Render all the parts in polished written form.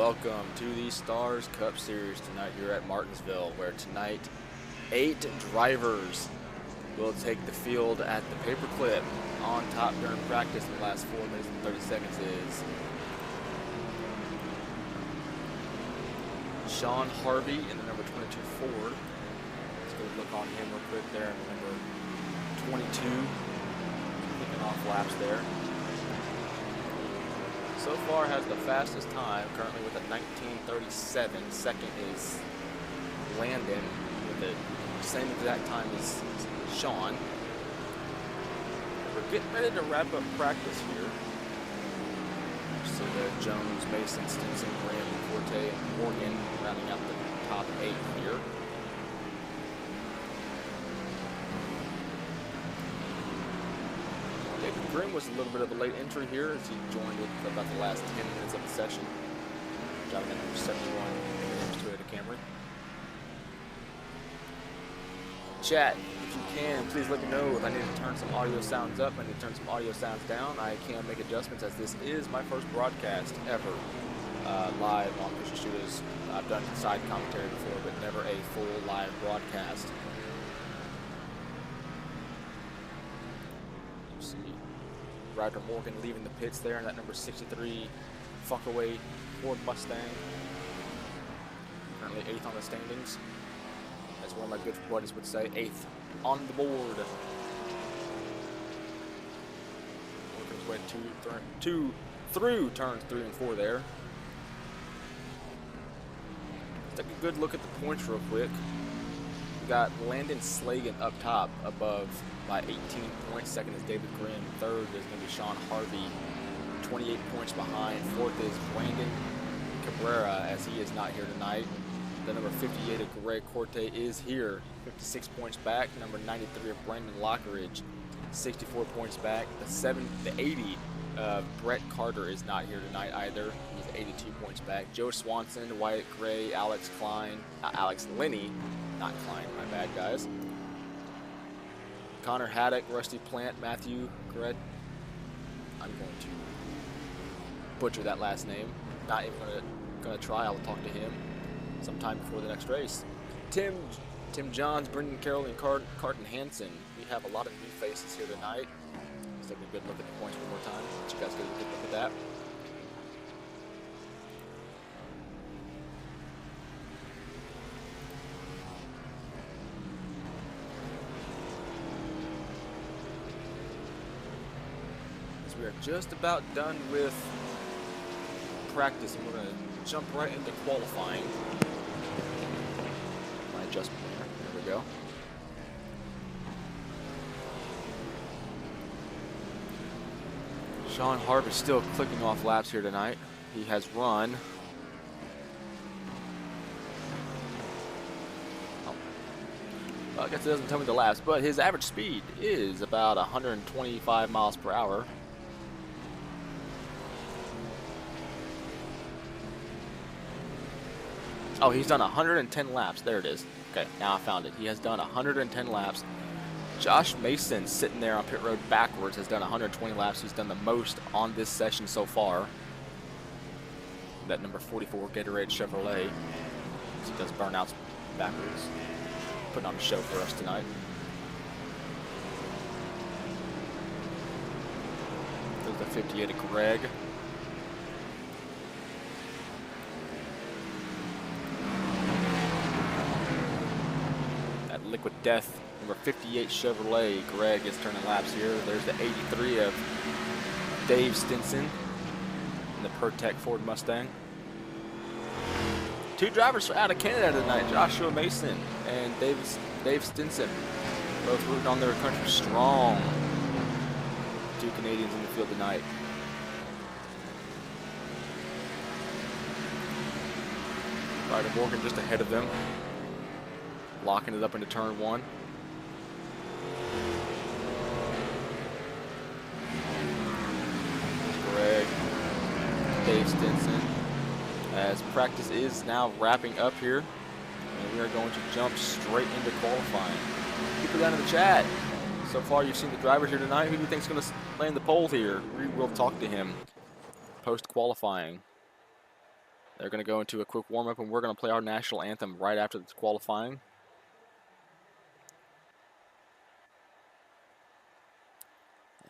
Welcome to the Stars Cup Series tonight here at Martinsville, where tonight 8 drivers will take the field at the paperclip. On top during practice in the last 4 minutes and 30 seconds is Sean Harvey in the number 22 Ford. Let's go look on him real quick there in the number 22, kicking off laps there. So far has the fastest time, currently with a 19:37. Second is Landon with the same exact time as Sean. We're getting ready to wrap up practice here. So the Jones, Mason, Stinson, Graham, Forte, and Morgan rounding out the top 8 here. Grimm was a little bit of a late entry here as he joined with about the last 10 minutes of the session. Driving at number 71 Toyota Camry. Chat, if you can, please let me know if I need to turn some audio sounds up, I need to turn some audio sounds down. I can make adjustments as this is my first broadcast ever live on Picture Shooters. I've done side commentary before, but never a full live broadcast. Ryder Morgan leaving the pits there in that number 63 Funkaway Ford Mustang. Currently 8th on the standings. As one of my good buddies would say, 8th on the board. Working his way through turns 3 and 4 there. Let's take a good look at the points real quick. We got Landon Slagan up top above by 18 points. Second is David Grimm. Third is going to be Sean Harvey, 28 points behind. Fourth is Brandon Cabrera, as he is not here tonight. The number 58 of Greg Corte is here, 56 points back. Number 93 of Brandon Lockridge, 64 points back. The 80 of Brett Carter is not here tonight either. He's 82 points back. Joe Swanson, Wyatt Gray, Alex Linney, not Klein, my bad guys. Connor Haddock, Rusty Plant, Matthew Gret. I'm going to butcher that last name. Not even gonna try. I'll talk to him sometime before the next race. Tim Johns, Brendan Carroll, and Carton Hansen. We have a lot of new faces here tonight. Let's take a good look at the points one more time. Let you guys get a good look at that. We are just about done with practice, and we're going to jump right into qualifying. My adjustment there. There we go. Sean Harvey still clicking off laps here tonight. He has run. Well, I guess it doesn't tell me the laps, but his average speed is about 125 miles per hour. Oh, he's done 110 laps. There it is. Okay, now I found it. He has done 110 laps. Josh Mason, sitting there on pit road backwards, has done 120 laps. He's done the most on this session so far. That number 44 Gatorade Chevrolet. He does burnouts backwards. Putting on a show for us tonight. There's the 58 of Greg. Liquid Death, number 58 Chevrolet. Greg is turning laps here. There's the 83 of Dave Stinson in the Pertec Ford Mustang. 2 drivers out of Canada tonight, Joshua Mason and Dave Stinson, both rooting on their country strong. 2 Canadians in the field tonight. Ryder Morgan just ahead of them. Locking it up into turn 1. Greg, Dave Stinson. As practice is now wrapping up here, and we are going to jump straight into qualifying. Keep it down in the chat. So far, you've seen the drivers here tonight. Who do you think is going to land the pole here? We will talk to him post qualifying. They're going to go into a quick warm-up, and we're going to play our national anthem right after this qualifying.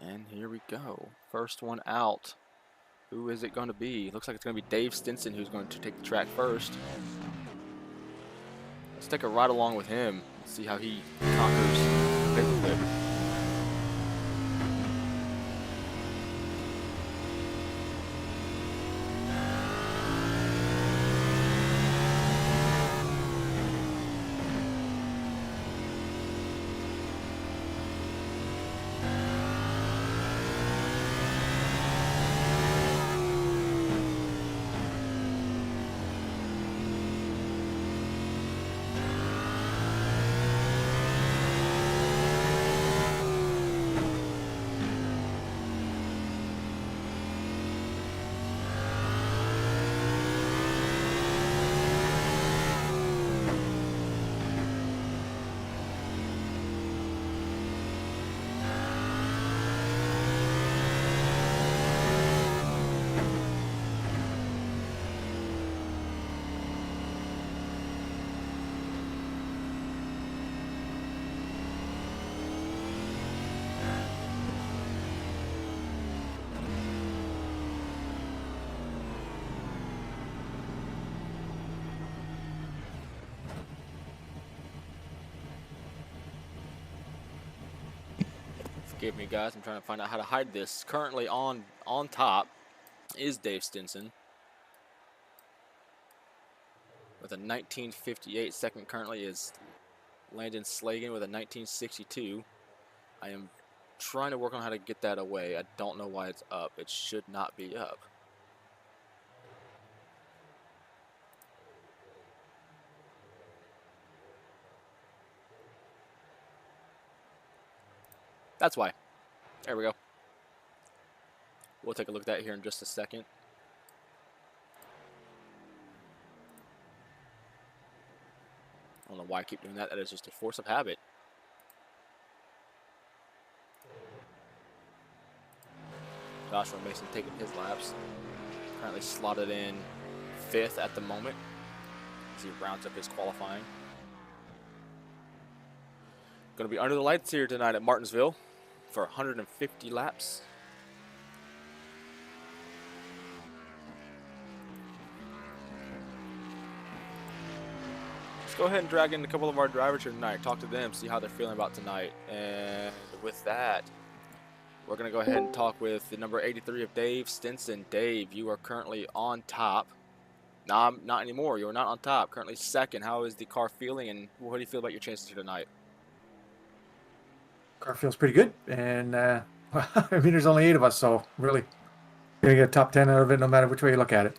And here we go. First one out. Who is it going to be? Looks like it's going to be Dave Stinson who's going to take the track first. Let's take a ride along with him and see how he conquers paperclip. Forgive me, guys. I'm trying to find out how to hide this. Currently on top is Dave Stinson with a 1958. Second currently is Landon Slagan with a 1962. I am trying to work on how to get that away. I don't know why it's up. It should not be up. That's why. There we go. We'll take a look at that here in just a second. I don't know why I keep doing that. That is just a force of habit. Joshua Mason taking his laps. Currently slotted in 5th at the moment as he rounds up his qualifying. Going to be under the lights here tonight at Martinsville for 150 laps. Let's go ahead and drag in a couple of our drivers here tonight, talk to them, see how they're feeling about tonight. And with that, we're going to go ahead and talk with the number 83 of Dave Stinson. Dave, you are currently on top. Nah, not anymore. You're not on top. Currently second. How is the car feeling, and what do you feel about your chances here tonight? Car feels pretty good, and I mean, there's only 8 of us, so really, you're gonna get a top 10 out of it, no matter which way you look at it.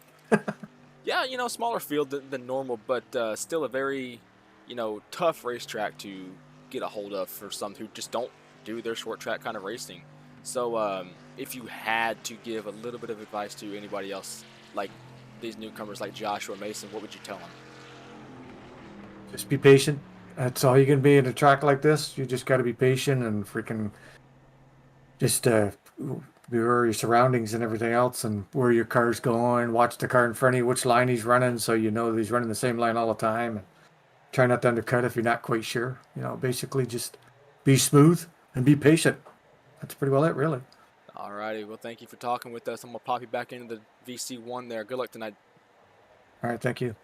Yeah, you know, smaller field than normal, but still a very, you know, tough racetrack to get a hold of for some who just don't do their short track kind of racing. So if you had to give a little bit of advice to anybody else, like these newcomers like Joshua Mason, what would you tell them? Just be patient. That's all you can be in a track like this. You just got to be patient and freaking just be aware of your surroundings and everything else, and where your car's going. Watch the car in front of you, which line he's running, so you know that he's running the same line all the time. And try not to undercut if you're not quite sure. You know, basically just be smooth and be patient. That's pretty well it, really. Alrighty, well, thank you for talking with us. I'm going to pop you back into the VC1 there. Good luck tonight. All right, thank you.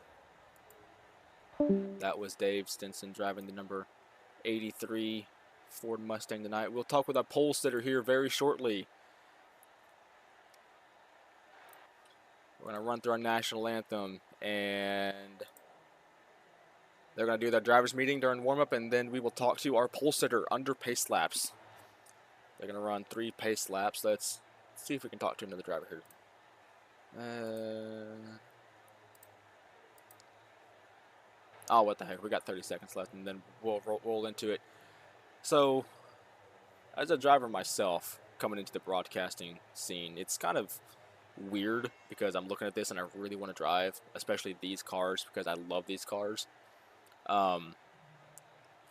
That was Dave Stinson driving the number 83 Ford Mustang tonight. We'll talk with our pole sitter here very shortly. We're going to run through our national anthem, and they're going to do their driver's meeting during warm-up, and then we will talk to our pole sitter under pace laps. They're going to run 3 pace laps. Let's see if we can talk to another driver here. Oh, what the heck. We got 30 seconds left, and then we'll roll into it. So, as a driver myself, coming into the broadcasting scene, it's kind of weird because I'm looking at this and I really want to drive, especially these cars, because I love these cars.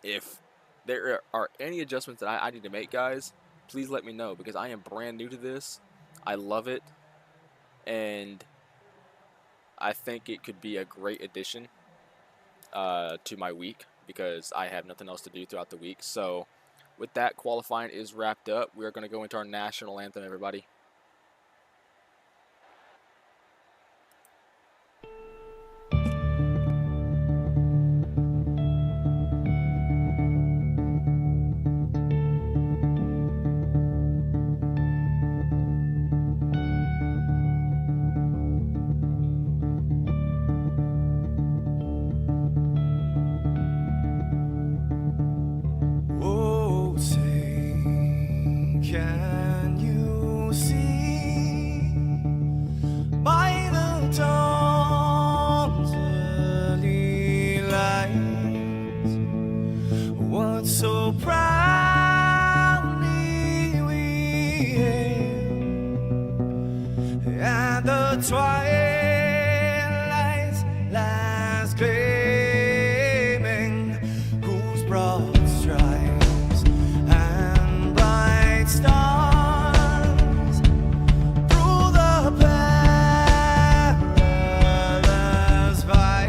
If there are any adjustments that I need to make, guys, please let me know, because I am brand new to this. I love it, and I think it could be a great addition to my week because I have nothing else to do throughout the week. So with that, qualifying is wrapped up. We are going to go into our national anthem, everybody. So proudly we hailed at the twilight's last gleaming, whose broad stripes and bright stars through the perilous fight.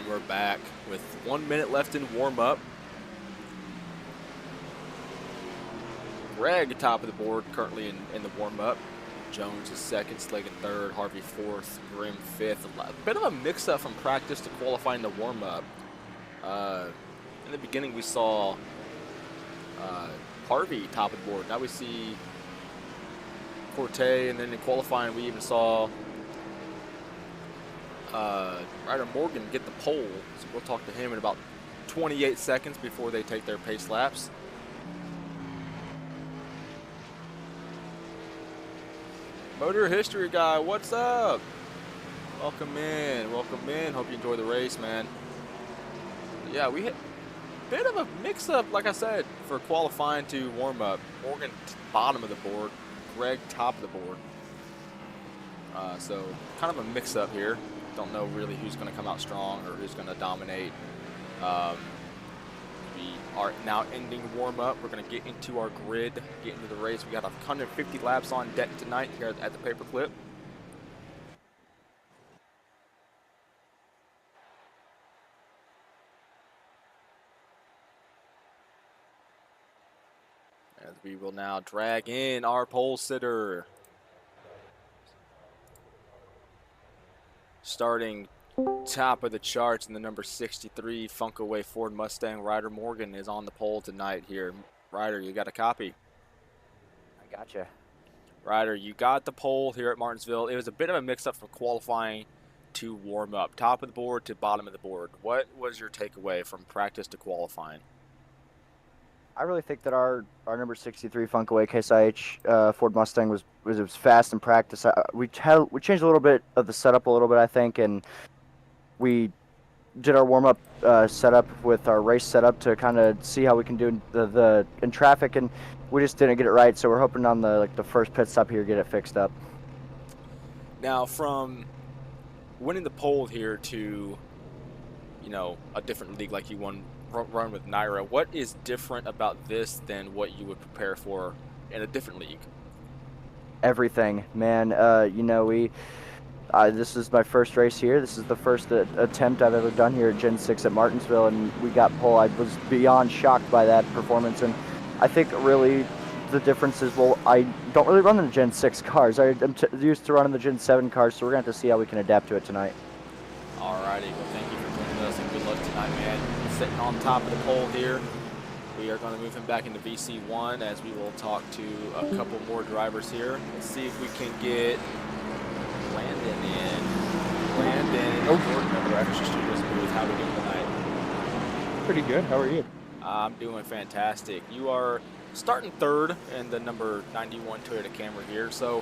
We're back with 1 minute left in warm-up. Greg, top of the board, currently in the warm-up. Jones is second, Slagan third, Harvey fourth, Grimm fifth. A bit of a mix-up from practice to qualifying the warm-up. In the beginning, we saw Harvey top of the board. Now we see Corte, and then in qualifying, we even saw Ryder Morgan get the pole. So we'll talk to him in about 28 seconds before they take their pace laps. Motor history guy, what's up? Welcome in. Welcome in. Hope you enjoy the race, man. Yeah, we hit a bit of a mix-up, like I said, for qualifying to warm-up. Morgan, bottom of the board. Greg, top of the board. So, kind of a mix-up here. Don't know really who's going to come out strong or who's going to dominate. We are now ending warm-up. We're going to get into our grid, get into the race. We got 150 laps on deck tonight here at the Paperclip. As we will now drag in our pole sitter. Starting top of the charts in the number 63 Funkaway Ford Mustang, Ryder Morgan is on the pole tonight here. Ryder, you got a copy? I gotcha. Ryder, you got the pole here at Martinsville. It was a bit of a mix-up from qualifying to warm up. Top of the board to bottom of the board. What was your takeaway from practice to qualifying? I really think that our number 63 Funkaway Case IH Ford Mustang was fast in practice. We changed a little bit of the setup a little bit, I think, and we did our warm-up setup with our race setup to kind of see how we can do in traffic, and we just didn't get it right. So we're hoping on the first pit stop here get it fixed up. Now, from winning the pole here to, you know, a different league like you run with Naira, what is different about this than what you would prepare for in a different league? Everything, man. You know, this is my first race here. This is the first attempt I've ever done here at Gen 6 at Martinsville, and we got pole. I was beyond shocked by that performance, and I think really the difference is, well, I don't really run the Gen 6 cars. I'm used to running the Gen 7 cars, so we're going to have to see how we can adapt to it tonight. Alrighty, well, thank you for joining us, and good luck tonight, man. Sitting on top of the pole here. We are going to move him back into VC1 as we will talk to a couple more drivers here. Let's see if we can get Landon in. Landon, Jordan over at Extra Studios booth. How are we doing tonight? Pretty good. How are you? I'm doing fantastic. You are starting third in the number 91 Toyota Camry here. So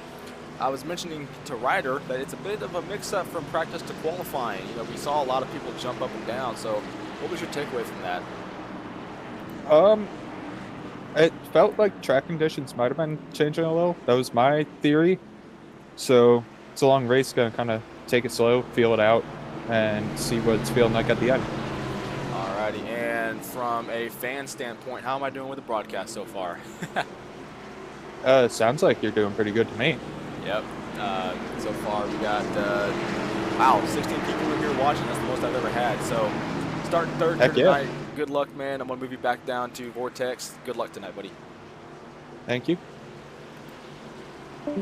I was mentioning to Ryder that it's a bit of a mix-up from practice to qualifying. You know, we saw a lot of people jump up and down. So what was your takeaway from that? It felt like track conditions might have been changing a little. That was my theory. So it's a long race, gonna kind of take it slow, feel it out, and see what it's feeling like at the end. Alrighty, and from a fan standpoint, how am I doing with the broadcast so far? Sounds like you're doing pretty good to me. Yep. So far we got, wow, 16 people in here watching. That's the most I've ever had. So starting third here tonight. Good luck, man. I'm going to move you back down to Vortex. Good luck tonight, buddy. Thank you.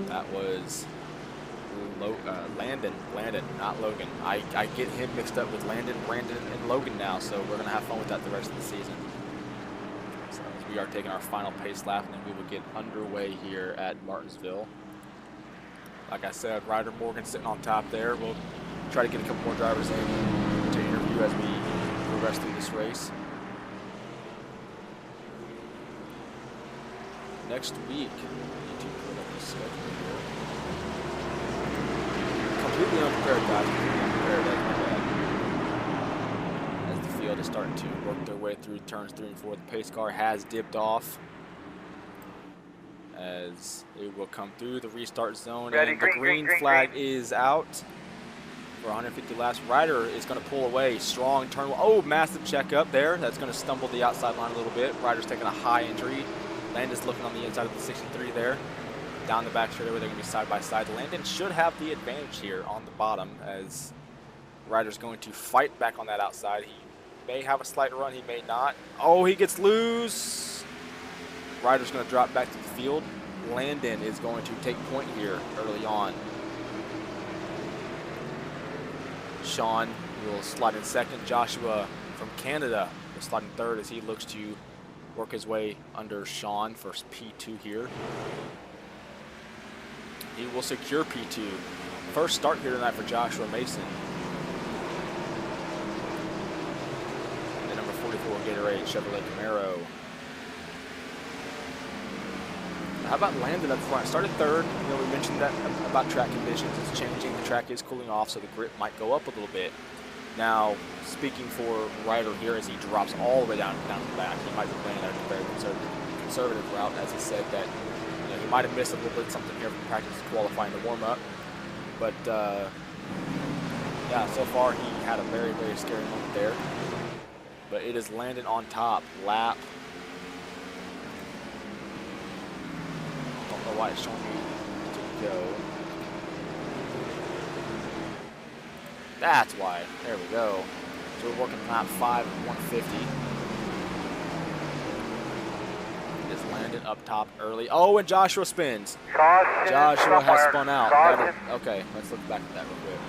That was Landon, not Logan. I get him mixed up with Landon, Brandon, and Logan now, so we're going to have fun with that the rest of the season. So we are taking our final pace lap, and then we will get underway here at Martinsville. Like I said, Ryder Morgan sitting on top there. We'll try to get a couple more drivers in to interview as we progress through this race. Next week, I need to put up the schedule here. Completely unprepared, guys. Completely unprepared. That's my bad. As the field is starting to work their way through turns 3 and 4, the pace car has dipped off. As it will come through the restart zone, and the green flag is out for 150 laps. Ryder is going to pull away. Strong turn. Oh, massive check up there. That's going to stumble the outside line a little bit. Ryder's taking a high injury. Landon's looking on the inside of the 63 there. Down the back straightaway, they're going to be side by side. Landon should have the advantage here on the bottom, as Ryder's going to fight back on that outside. He may have a slight run, he may not. Oh, he gets loose. Ryder's going to drop back to the field. Landon is going to take point here early on. Sean will slide in second. Joshua from Canada will slide in third as he looks to work his way under Sean for P2 here. He will secure P2. First start here tonight for Joshua Mason. And the number 44 Gatorade Chevrolet Camaro. How about Landon up front? Started third. You know, we mentioned that about track conditions. It's changing. The track is cooling off, so the grip might go up a little bit. Now, speaking for Ryder here, as he drops all the way down the back, he might be playing a very conservative route, as he said that he might have missed a little bit something here from practice qualifying to warm up. But yeah, so far he had a very, very scary moment there. But it is Landon on top. Lap. Don't know why it's showing me to go. That's why. There we go. So we're working lap 5 at 150. It's Landon up top early. Oh, and Joshua spins. Joshua has spun out. Okay, let's look back at that real quick.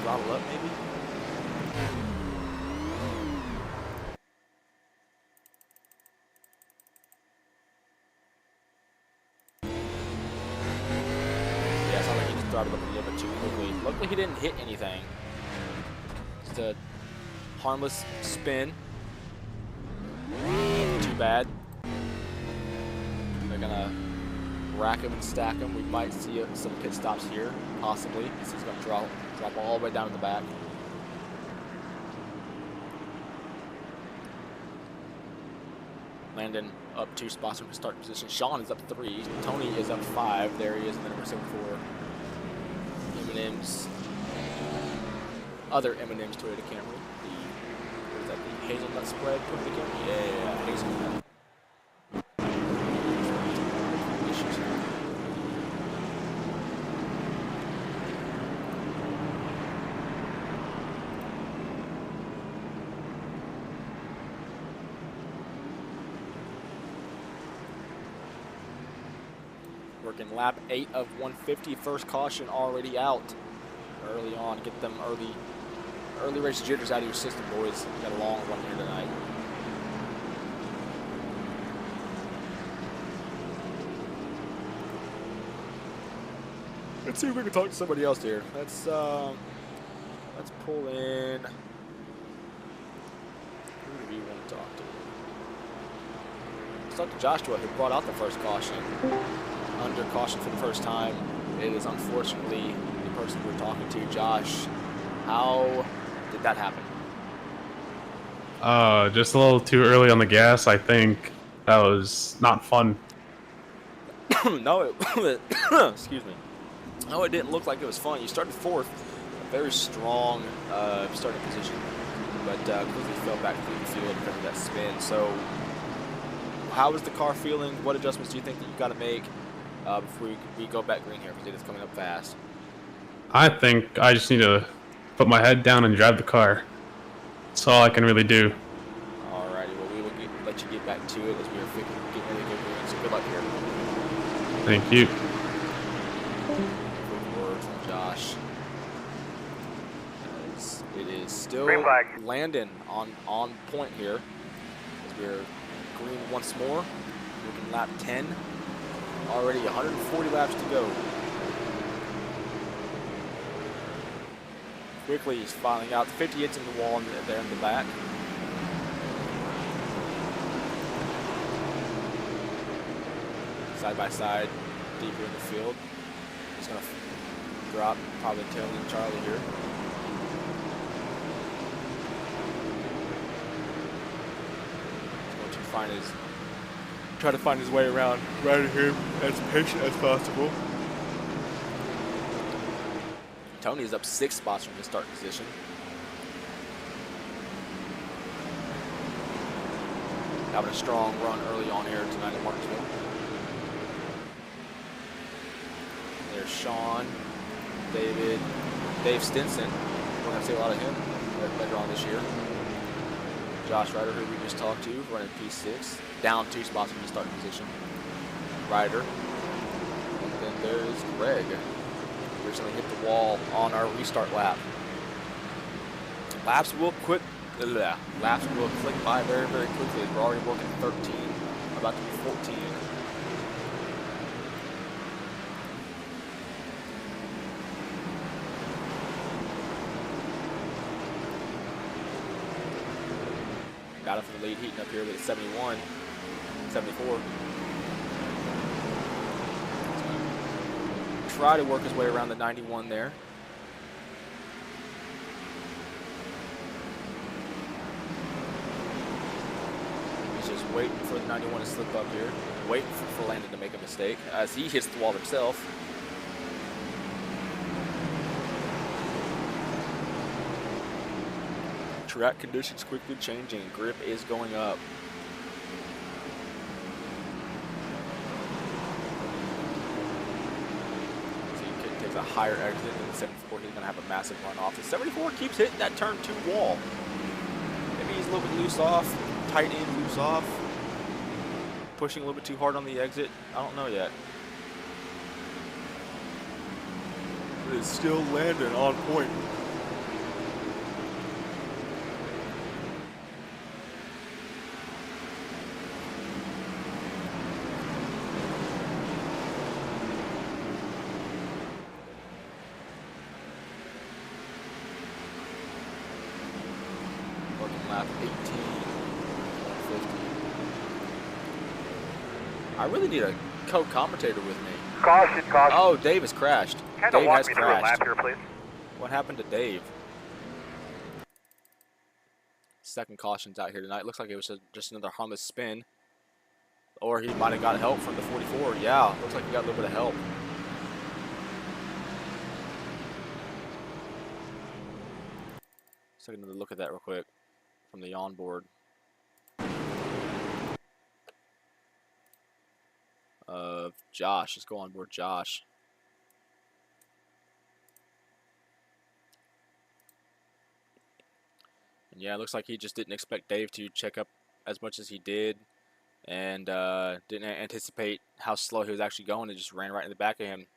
Throttle up, maybe? Yeah, it sounds like he just throttled up a little bit too quickly. Luckily, he didn't hit anything. Just a harmless spin. Too bad. They're gonna rack him and stack him. We might see some pit stops here, possibly. This is gonna drop all the way down to the back. Landon up 2 spots from his start position. Sean is up 3. Tony is up 5. There he is in the number 74. M&M's. Other M&M's Toyota Camry. What is that, the hazelnut spread? Yeah, hazelnut. Working lap 8 of 150. First caution already out early on. Get them early race jitters out of your system, boys. We got a long one here tonight. Let's see if we can talk to somebody else here. Let's pull in. Who do we want to talk to? Let's talk to Joshua, who brought out the first caution. Under caution for the first time. It is unfortunately the person we're talking to. Josh, how did that happen? Just a little too early on the gas. I think that was not fun. No, excuse me. No, it didn't look like it was fun. You started 4th, a very strong starting position, but quickly fell back through the field because of that spin. So, how is the car feeling? What adjustments do you think that you got to make before we go back green here, because it is coming up fast? I think I just need to put my head down and drive the car. That's all I can really do. Alrighty, well, we will let you get back to it as we are getting ready to go green. So good luck here. Thank you. Good word from Josh. As it is still Landon on point here as we're green once more. Looking lap 10. Already 140 laps to go. Quickly he's filing out. The 58's in the wall there in the back. Side by side, deeper in the field. He's going to drop probably tailing Charlie here. He's going to try to find his way around right here as patient as possible. Tony is up 6 spots from his start position. Having a strong run early on here tonight at Martinsville. There's Sean, Dave Stinson. We're going to see a lot of him later on this year. Josh Ryder, who we just talked to, running P6. Down 2 spots from his starting position. Ryder. And then there's Greg. Originally hit the wall on our restart lap. Laps will click by very, very quickly. We're already working 13, about to be 14. Got him from the lead, heating up here with a 71, 74. Try to work his way around the 91 there. He's just waiting for the 91 to slip up here. Waiting for Landon to make a mistake as he hits the wall himself. Track conditions quickly changing. Grip is going up. Takes a higher exit than the 74. He's going to have a massive run off. The 74 keeps hitting that turn 2 wall. Maybe he's a little bit loose off, tight in, loose off. Pushing a little bit too hard on the exit. I don't know yet. But it's still landing on point. Lap 18, 150. I really need a co-commentator with me. Caution, caution. Oh, Dave has crashed. Kind of Dave walk has me through a lap crashed. here, please. What happened to Dave? Second caution's out here tonight. Looks like it was just another harmless spin. Or he might have got help from the 44. Yeah, looks like he got a little bit of help. Let's take another look at that real quick from the onboard. Josh, let's go on board Josh. And yeah, it looks like he just didn't expect Dave to check up as much as he did, and didn't anticipate how slow he was actually going. It just ran right in the back of him.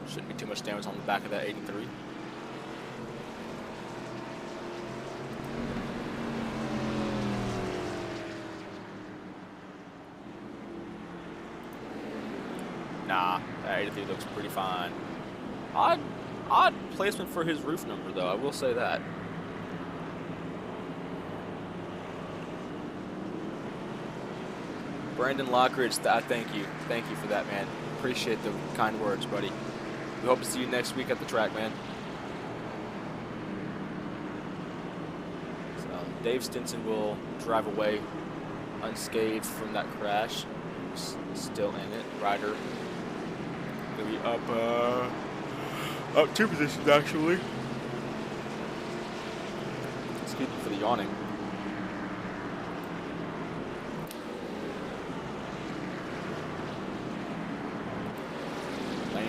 Shouldn't be too much damage on the back of that 83. Nah, that 83 looks pretty fine. Odd placement for his roof number, though. I will say that. Brandon Lockridge, I thank you. Thank you for that, man. Appreciate the kind words, buddy. We hope to see you next week at the track, man. So Dave Stinson will drive away unscathed from that crash. Still in it. Ryder gonna be up 2 positions actually. Excuse me for the yawning.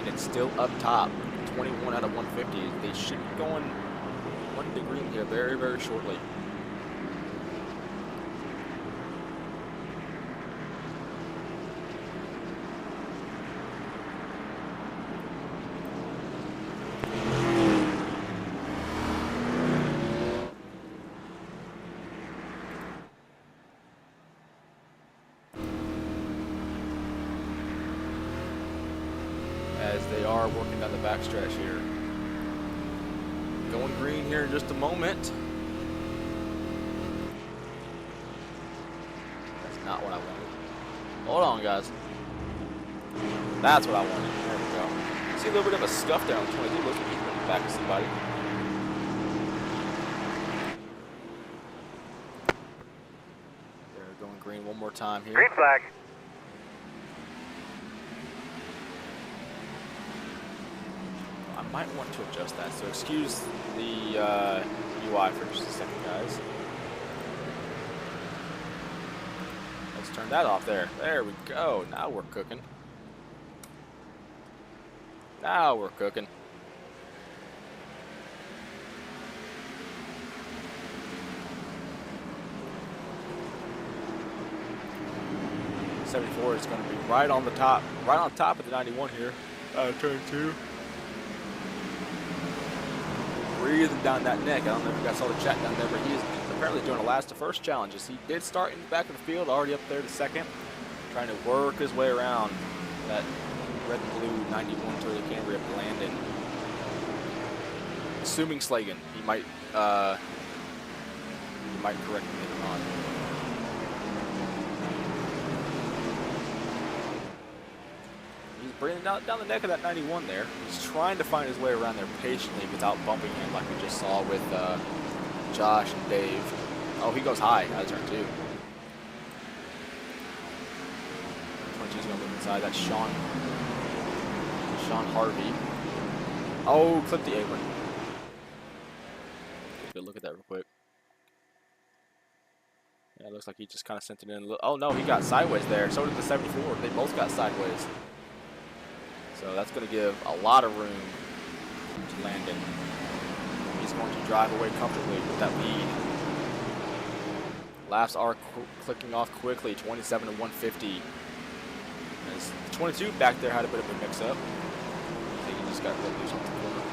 It's still up top, 21 out of 150. They should be going 1 degree here very, very shortly. As they are working down the backstretch here. Going green here in just a moment. That's not what I wanted. Hold on, guys. That's what I wanted. There we go. See a little bit of a scuff there on 22. Looks like he's in the back of somebody. They're going green one more time here. Green flag. I might want to adjust that, so excuse the UI for just a second, guys. Let's turn that off there. There we go. Now we're cooking. Now we're cooking. '74 is going to be right on the top, right on top of the 91 here. Turn 2. Breathing down that neck. I don't know if you guys saw the chat down there, but he is apparently doing a last to first challenges. He did start in the back of the field, already up there to second. trying to work his way around that red and blue 91 Toyota Camry up to Landon. Assuming Slagan, he might correct me later on. He's bringing down the neck of that 91 there. He's trying to find his way around there patiently without bumping him like we just saw with Josh and Dave. Oh, he goes high out of turn 2. 22's going to move inside. That's Sean Harvey. Oh, clip the apron. Good look at that real quick. Yeah, it looks like he just kind of sent it in. Oh no, he got sideways there. So did the 74. They both got sideways. So that's going to give a lot of room to Landon. He's going to drive away comfortably with that lead. Laps are clicking off quickly, 27 to 150. As the 22 back there had a bit of a mix-up. I think he just got let loose off the corner.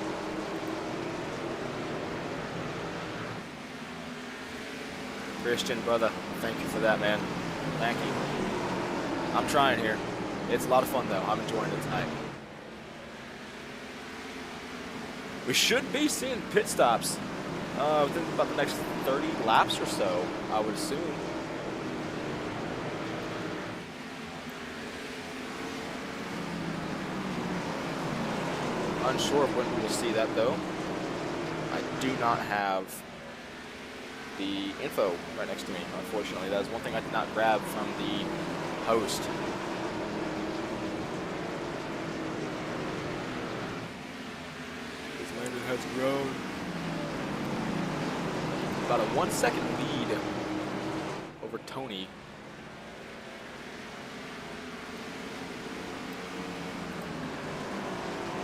Christian, brother, thank you for that, man. Thank you. I'm trying here. It's a lot of fun, though. I'm enjoying it tonight. We should be seeing pit stops within about the next 30 laps or so, I would assume. Unsure of when we will see that, though. I do not have the info right next to me, unfortunately. That is one thing I did not grab from the host. His landing has grown. About a 1 second lead over Tony.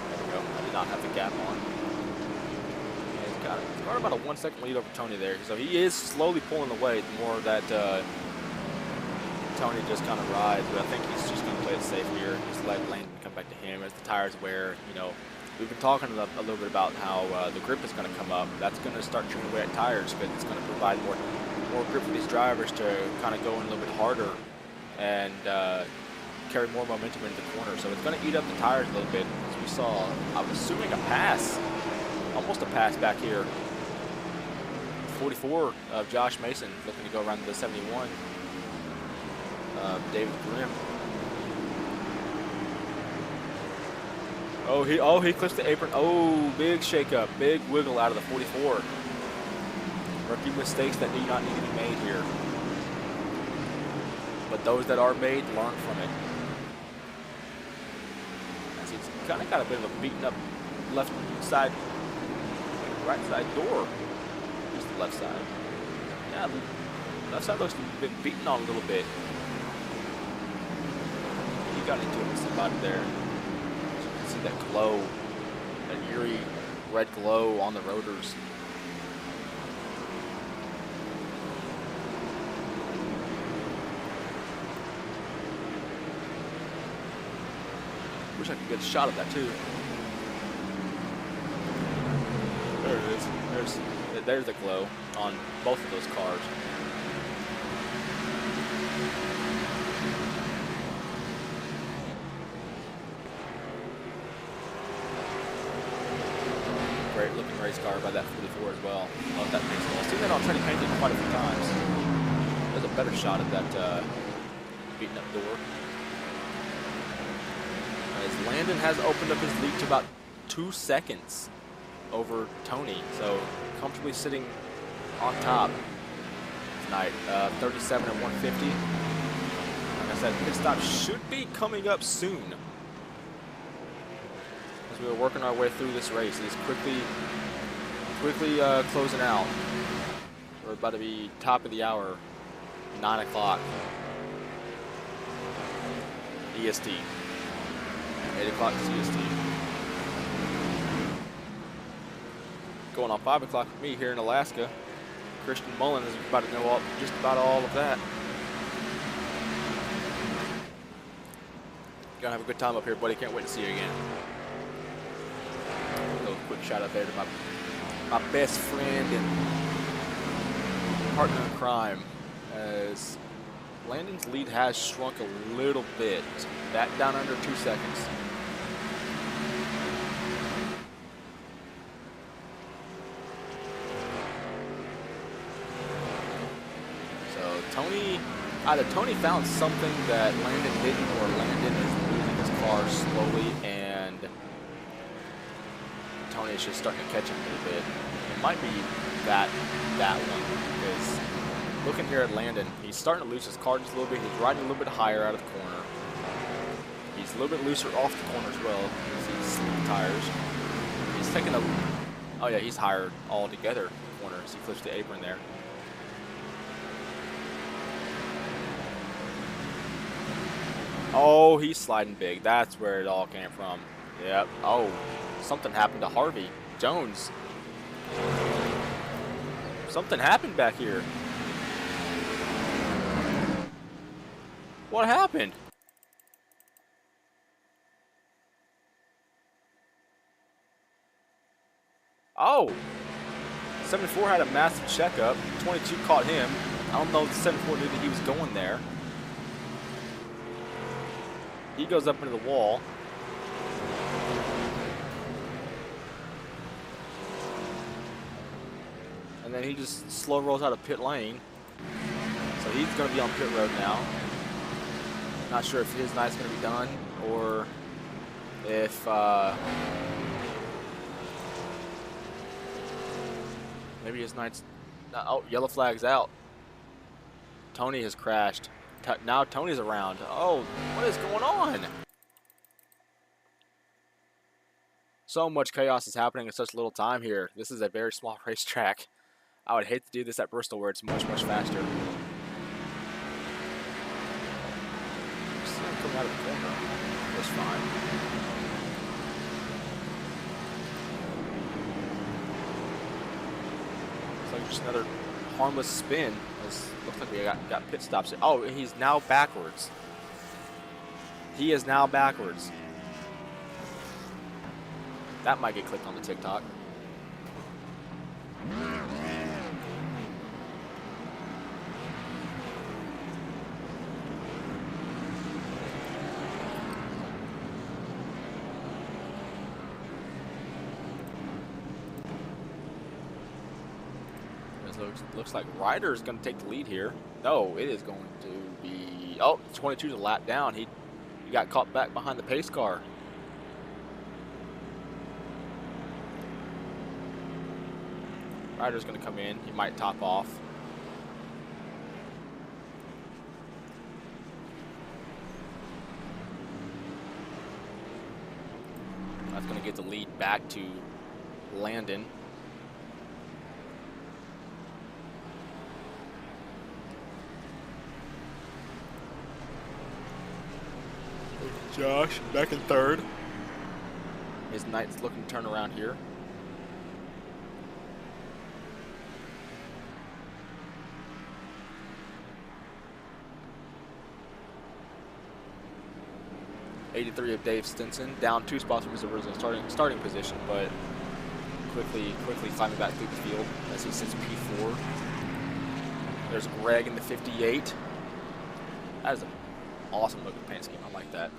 There we go. I did not have the gap on. He's got about a 1 second lead over Tony there. So he is slowly pulling away the more that Tony just kind of rides. But I think he's just going to play it safe here. Just let Landon come back to him as the tires wear. You know, we've been talking a little bit about how the grip is going to come up. That's going to start chewing away at tires because it's going to provide more grip for these drivers to kind of go in a little bit harder and carry more momentum into the corner. So it's going to eat up the tires a little bit. As we saw, I'm assuming a pass, almost a pass back here. 44 of Josh Mason looking to go around to the 71. David Grimm. Oh, he clips the apron. Oh, big shakeup, big wiggle out of the 44. Rookie mistakes that do not need to be made here. But those that are made, learn from it. As he's kind of got a bit of a beaten up left side, right side door. Just the left side. Yeah, left side looks to have been beaten on a little bit. He got into it with somebody there. See that glow, that eerie red glow on the rotors. Wish I could get a shot of that too. There it is. There's the glow on both of those cars. Great looking race car by that 44 as well. Love that paint. I've seen that on Teddy Painted quite a few times. There's a better shot of that beaten up door. As Landon has opened up his lead to about 2 seconds over Tony. So comfortably sitting on top tonight. 37 and 150. Like I said, pit stop should be coming up soon. As we are working our way through this race, it is quickly closing out. We're about to be top of the hour, 9 o'clock EST, 8 o'clock CST. Going on 5 o'clock for me here in Alaska. Christian Mullen is about to know just about all of that. Gonna have a good time up here, buddy. Can't wait to see you again. A little quick shout out there to my best friend and partner in crime, as Landon's lead has shrunk a little bit. Back down under 2 seconds. So either Tony found something that Landon didn't, or Landon is moving his car slowly, and Tony is just starting to catch him a little bit. It might be that one, because looking here at Landon, he's starting to lose his car just a little bit. He's riding a little bit higher out of the corner. He's a little bit looser off the corner as well. You see slick tires. He's taking a, oh yeah, he's higher altogether in the corner as he flips the apron there. Oh, he's sliding big. That's where it all came from. Yep. Oh, something happened to Harvey Jones. Something happened back here. What happened? Oh, 74 had a massive checkup. 22 caught him. I don't know if 74 knew that he was going there. He goes up into the wall. And then he just slow rolls out of pit lane. So he's going to be on pit road now. Not sure if his night's going to be done, or if maybe his night's... Oh, yellow flag's out. Tony has crashed. Now Tony's around. Oh, what is going on? So much chaos is happening in such little time here. This is a very small racetrack. I would hate to do this at Bristol where it's much, much faster. See him coming out of the corner. That's fine. Looks like just another harmless spin. Looks like we got pit stops. Oh, he's now backwards. He is now backwards. That might get clicked on the TikTok. Looks like Ryder is going to take the lead here. No, it is going to be... Oh, 22's a lap down. He got caught back behind the pace car. Ryder's going to come in. He might top off. That's going to get the lead back to Landon. Josh back in third. His Knight's looking to turn around here. '83 of Dave Stinson, down 2 spots from his original starting position, but quickly climbing back through the field as he sits P4. There's Greg in the 58. That is an awesome looking paint scheme. I like that.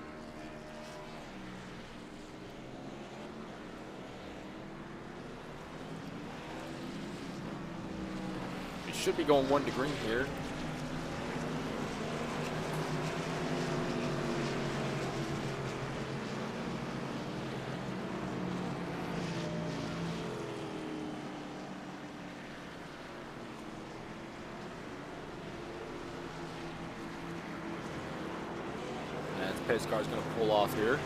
It should be going 1 to green here. Pace car is going to pull off here.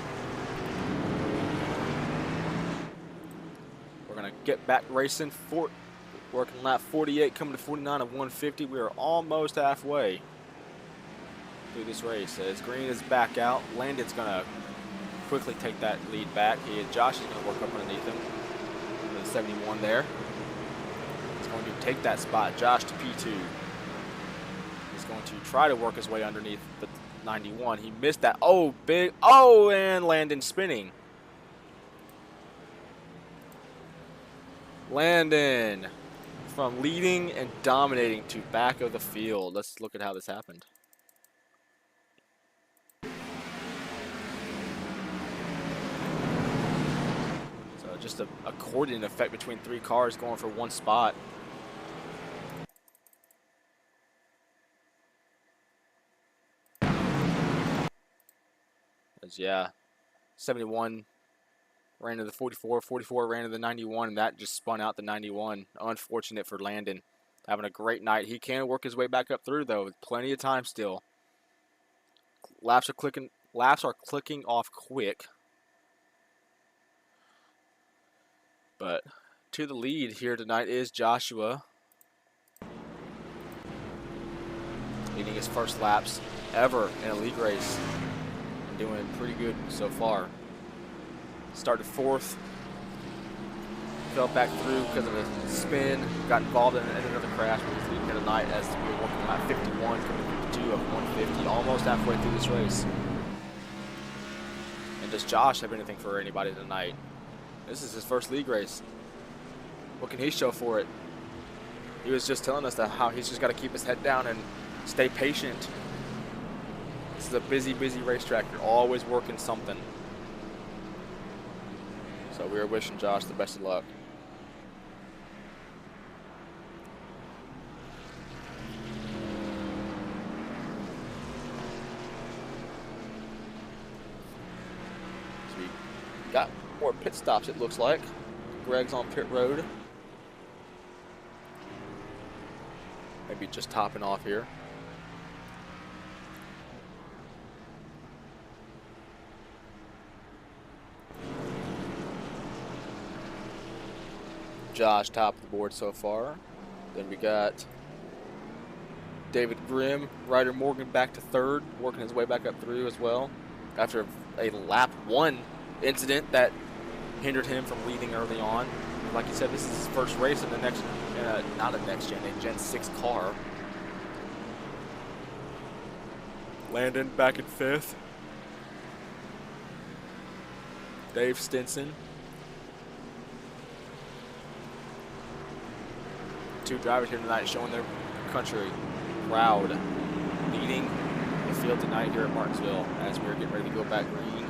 We're going to get back racing. Working lap 48, coming to 49 of 150. We are almost halfway through this race. As Green is back out, Landon's going to quickly take that lead back. Josh is going to work up underneath him. The 71 there. He's going to take that spot. Josh to P2. He's going to try to work his way underneath the 91. He missed that. Oh, big. Oh, and Landon spinning. Landon from leading and dominating to back of the field. Let's look at how this happened. just a coordinating effect between 3 cars going for 1 spot. As, yeah, 71 ran to the 44, 44 ran to the 91, and that just spun out the 91. Unfortunate for Landon. Having a great night. He can work his way back up through, though, with plenty of time still. Laps are clicking off quick. But to the lead here tonight is Joshua. Leading his first laps ever in a league race. Doing pretty good so far. Started 4th. Fell back through because of a spin. Got involved in another crash. But he's leading here tonight as we were working at 51, coming to 52 of 150. Almost halfway through this race. And does Josh have anything for anybody tonight? This is his first league race. What can he show for it? He was just telling us that how he's just got to keep his head down and stay patient. This is a busy, busy racetrack. You're always working something. So we are wishing Josh the best of luck. So we got more pit stops, it looks like. Greg's on pit road. Maybe just topping off here. Josh top of the board so far. Then we got David Grimm, Ryder Morgan back to 3rd, working his way back up through as well. After a lap 1 incident that hindered him from leading early on. Like you said, this is his first race in the next, not a next gen, a Gen 6 car. Landon back in 5th. Dave Stinson. 2 drivers here tonight showing their country proud, leading the field tonight here at Martinsville as we're getting ready to go back green.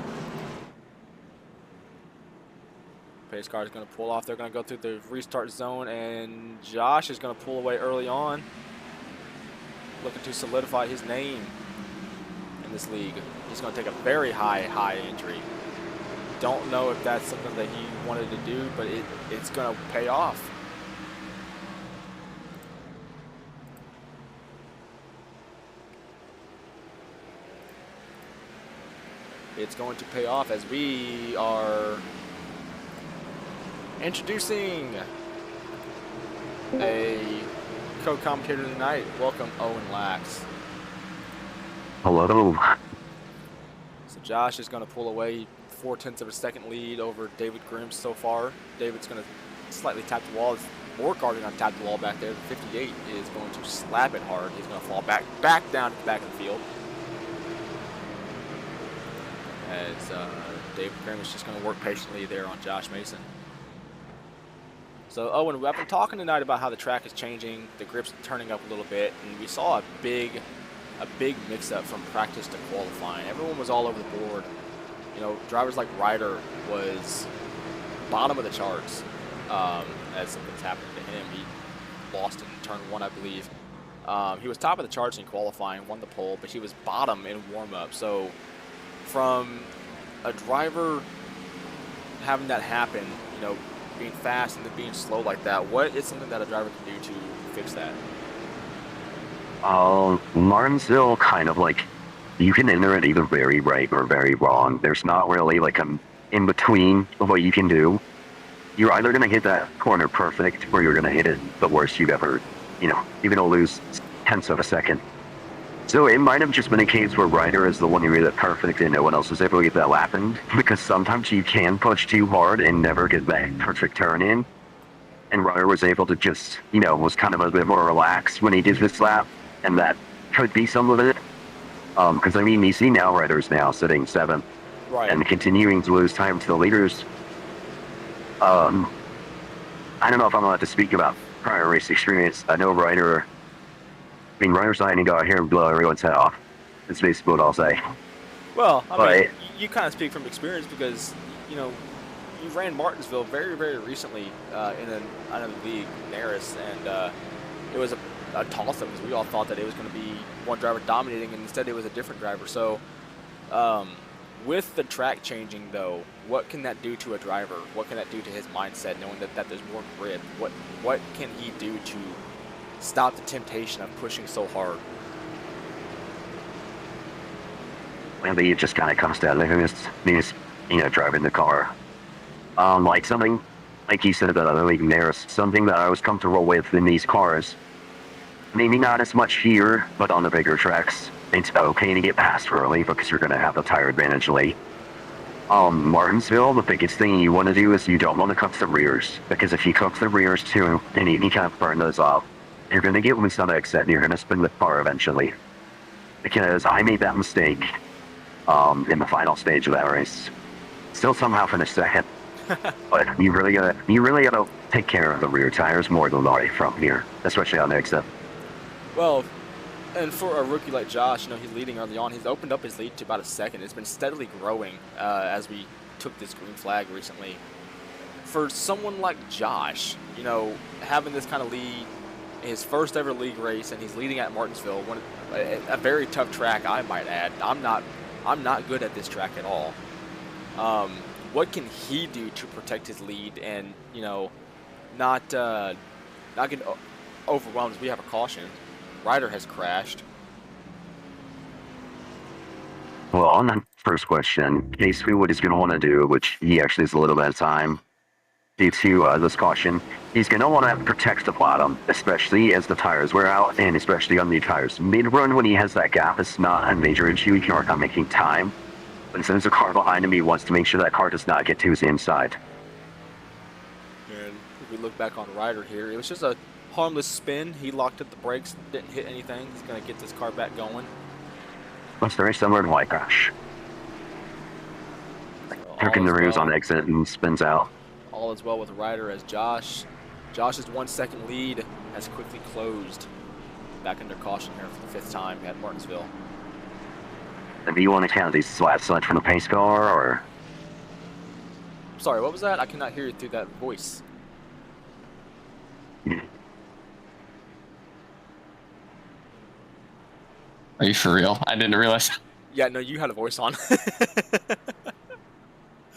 Pace car is going to pull off. They're going to go through the restart zone, and Josh is going to pull away early on, looking to solidify his name in this league. He's going to take a very high entry. Don't know if that's something that he wanted to do, but it's going to pay off. It's going to pay off as we are introducing a co-commentator tonight. Welcome, Owen Lax. Hello. So Josh is going to pull away 4/10 of a second lead over David Grimm so far. David's going to slightly tap the wall. More car going to tap the wall back there. The 58 is going to slap it hard. He's going to fall back down to the back of the field. As David Grimm is just going to work patiently there on Josh Mason. So, Owen, I've been talking tonight about how the track is changing, the grip's turning up a little bit, and we saw a big mix-up from practice to qualifying. Everyone was all over the board. You know, drivers like Ryder was bottom of the charts as something's happened to him. He lost in turn 1, I believe. He was top of the charts in qualifying, won the pole, but he was bottom in warm-up. So, from a driver having that happen, you know, being fast and then being slow like that, what is something that a driver can do to fix that? Martinsville kind of like, you can enter it either very right or very wrong. There's not really like an in-between of what you can do. You're either going to hit that corner perfect or you're going to hit it the worst you've ever, you know, you're going to lose tenths of a second. So it might have just been a case where Ryder is the one who made it perfect and no one else was able to get that lap in, because sometimes you can push too hard and never get that perfect turn in. And Ryder was able to just, you know, was kind of a bit more relaxed when he did this lap, and that could be some of it. Because I mean, you see now Ryder's now sitting 7th, Right. and continuing to lose time to the leaders. I don't know if I'm allowed to speak about prior race experience. I know Ryder's not going to go out here and blow everyone's head off. That's basically what I'll say. Well, I But mean, you kind of speak from experience because, you know, you ran Martinsville very, very recently in another league, Naris, and it was a toss-up because we all thought that it was going to be one driver dominating, and instead it was a different driver. So with the track changing, though, what can that do to a driver? What can that do to his mindset, knowing that there's more grip? What can he do to stop the temptation of pushing so hard? Well, it just kind of comes down to who's driving the car. Like something, like you said about other league, there's something that I was comfortable with in these cars. Maybe not as much here, but on the bigger tracks, it's okay to get past early because you're going to have the tire advantage late. Martinsville, the biggest thing you want to do is you don't want to cook the rears, because if you cook the rears too, and you kind of burn those off, you're going to get loose on exit and you're going to spin the car eventually. Because I made that mistake in the final stage of that race. Still somehow finished second. But you really gotta take care of the rear tires more than the front here, especially on exit. Well, and for a rookie like Josh, he's leading early on. He's opened up his lead to about a second. It's been steadily growing as we took this green flag recently. For someone like Josh, having this kind of lead, his first ever league race, and he's leading at Martinsville, a very tough track, I might add. I'm not good at this track at all. What can he do to protect his lead and not get overwhelmed as we have a caution? Ryder has crashed. Well, on the first question, basically what he's going to want to do, which he actually has a little bit of time due to this caution, he's going to want to protect the bottom, especially as the tires wear out, and especially on the tires. Mid-run, when he has that gap, it's not a major issue. He can work on making time. But as soon as the car behind him, he wants to make sure that car does not get to his inside. And if we look back on Ryder here, it was just a harmless spin. He locked up the brakes, didn't hit anything. He's going to get this car back going. Looks very similar to White Crash. Hooking the rears on exit and spins out. All is well with Ryder as Josh's 1 second lead has quickly closed. Back under caution here for the 5th time at Martinsville. And do you want to count these slaps from the pace car, or? Sorry, what was that? I cannot hear you through that voice. Are you for real? I didn't realize. Yeah, no, you had a voice on.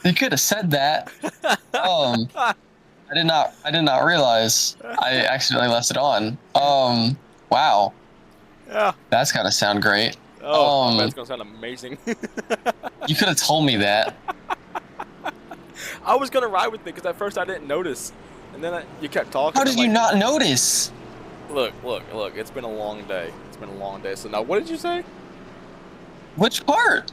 You could have said that. I did not realize. I accidentally left it on. Wow. Yeah. That's gotta sound great. Oh, that's gonna sound amazing. You could have told me that. I was gonna ride with it because at first I didn't notice, and then you kept talking. How did you not notice? Look! It's been a long day. So now, what did you say? Which part?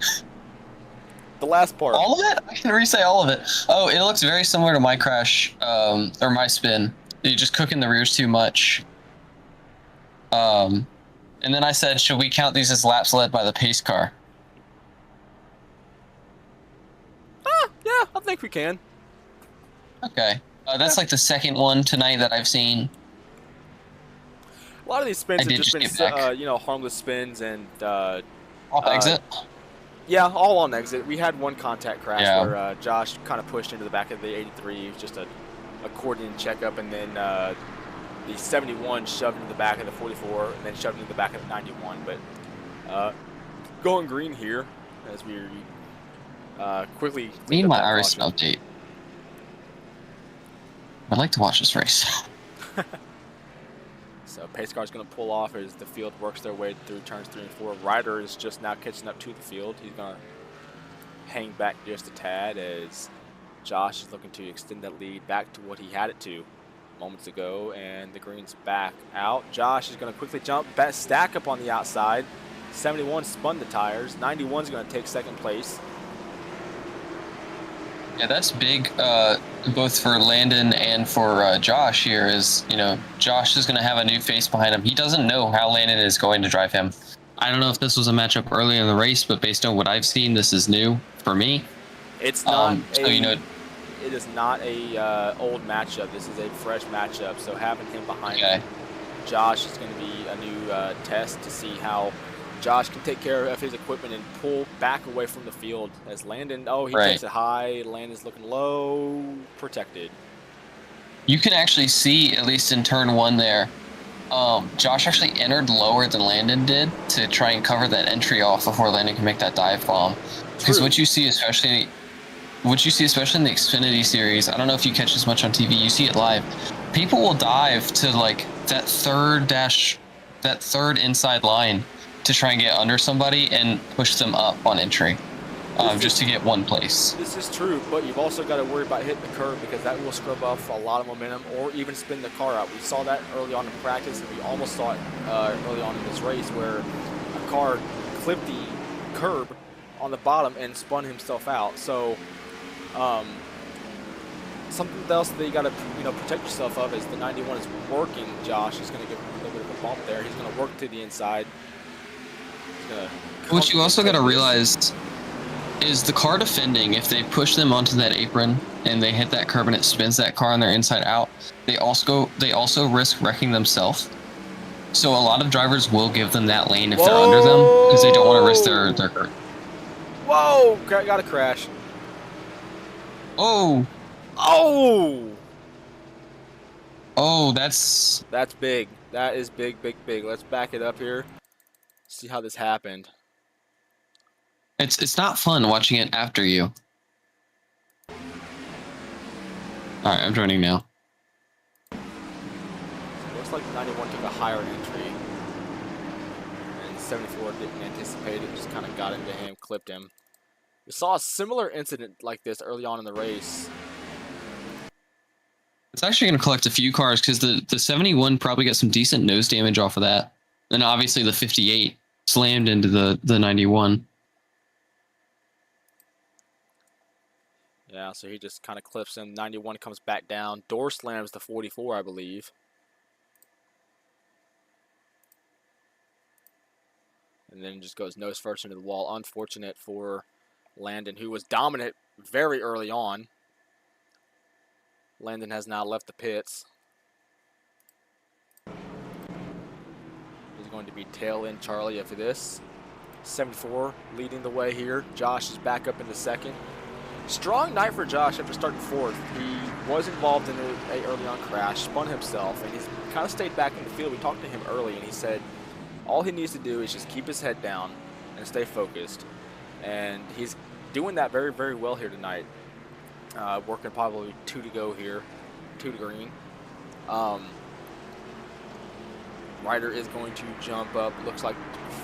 The last part. All of it? I can re-say all of it. Oh, it looks very similar to my crash, or my spin. You're just cooking the rears too much. And then I said, should we count these as laps led by the pace car? Yeah, I think we can. Okay. That's like the second one tonight that I've seen. A lot of these spins I have did just just been, get back. harmless spins and, Off exit? yeah, all on exit. We had one contact crash Yeah. where Josh kind of pushed into the back of the 83. It was just a accordion checkup, and then the 71 shoved into the back of the 44, and then shoved into the back of the 91. But going green here as we quickly. Need my iRacing update. I'd like to watch this race. So pace car is going to pull off as the field works their way through turns 3 and 4. Ryder is just now catching up to the field. He's going to hang back just a tad as Josh is looking to extend that lead back to what he had it to moments ago, and the green's back out. Josh is going to quickly jump, stack up on the outside. 71 spun the tires. 91 is going to take second place. Yeah, that's big, both for Landon and for Josh here is, Josh is going to have a new face behind him. He doesn't know how Landon is going to drive him. I don't know if this was a matchup earlier in the race, but based on what I've seen, this is new for me. It's not it is not a old matchup. This is a fresh matchup, so having him behind him, Josh is going to be a new test to see how Josh can take care of his equipment and pull back away from the field as Landon, he Right. takes it high. Landon's looking low, protected. You can actually see, at least in turn 1 there, Josh actually entered lower than Landon did to try and cover that entry off before Landon can make that dive bomb. Because True. what you see, especially in the Xfinity series, I don't know if you catch this much on TV, you see it live. People will dive to like that third inside line to try and get under somebody and push them up on entry, just to get one place. This is true, but you've also got to worry about hitting the curb because that will scrub off a lot of momentum or even spin the car out. We saw that early on in practice, and we almost saw it early on in this race where a car clipped the curb on the bottom and spun himself out. So something else that you got to protect yourself of is the 91 is working. Josh is going to get a little bit of a bump there. He's going to work to the inside. What you also got to realize is the car defending, if they push them onto that apron and they hit that curb and it spins that car on their inside out, they also risk wrecking themselves. So a lot of drivers will give them that lane if they're under them because they don't want to risk their curb. Whoa! Got a crash. Oh! That's big. That is big. Let's back it up here. See how this happened. It's not fun watching it after you. All right, I'm joining now. Looks like 91 took a higher entry, and 74 didn't anticipate it. Just kind of got into him, clipped him. We saw a similar incident like this early on in the race. It's actually going to collect a few cars because the 71 probably got some decent nose damage off of that. And obviously the 58 slammed into the 91. Yeah, so he just kind of clips him. 91 comes back down. Door slams the 44, I believe. And then just goes nose first into the wall. Unfortunate for Landon, who was dominant very early on. Landon has now left the pits. He's going to be tail end Charlie after this. 74 leading the way here. Josh is back up in the second. Strong night for Josh after starting fourth. He was involved in an early on crash, spun himself, and he's kind of stayed back in the field. We talked to him early, and he said all he needs to do is just keep his head down and stay focused. And he's doing that very, very well here tonight. Working probably 2 to go here, 2 to green. Ryder is going to jump up. Looks like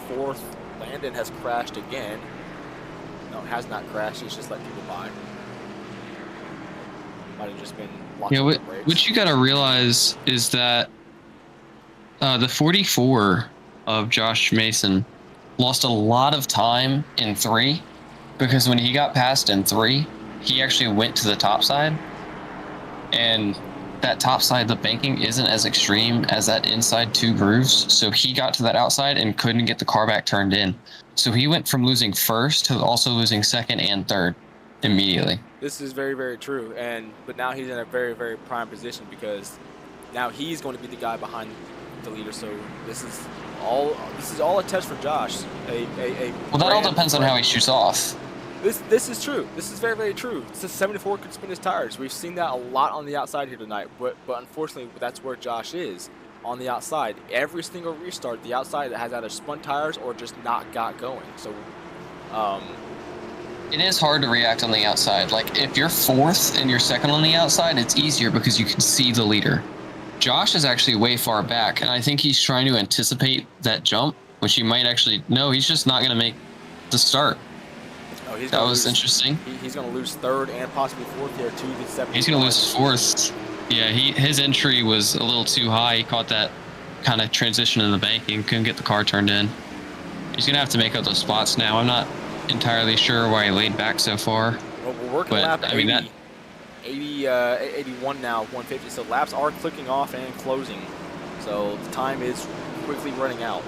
fourth. Landon has crashed again. No, has not crashed. He's just let people by. Might have just been watching the brakes. What you got to realize is that the 44 of Josh Mason lost a lot of time in 3 because when he got passed in 3, he actually went to the top side, and that top side, the banking isn't as extreme as that inside 2 grooves, so he got to that outside and couldn't get the car back turned in. So he went from losing first to also losing second and third immediately. This is very, very true, but now he's in a very, very prime position because now he's going to be the guy behind the leader. So this is all a test for Josh. Well, that all depends on how he shoots off. This is true. This is very, very true. It's a 74 could spin his tires. We've seen that a lot on the outside here tonight, but unfortunately that's where Josh is, on the outside. Every single restart, the outside has either spun tires or just not got going. So it is hard to react on the outside. Like if you're fourth and you're second on the outside, it's easier because you can see the leader. Josh is actually way far back, and I think he's trying to anticipate that jump, which he might actually no, he's just not going to make the start. That was interesting. He's going to lose third and possibly fourth here to the 70. He's going to lose fourth. Yeah, his entry was a little too high. He caught that kind of transition in the banking, couldn't get the car turned in. He's going to have to make up those spots now. I'm not entirely sure why he laid back so far. Well, we're working lap 80, 81 now, 150. So laps are clicking off and closing. So the time is quickly running out.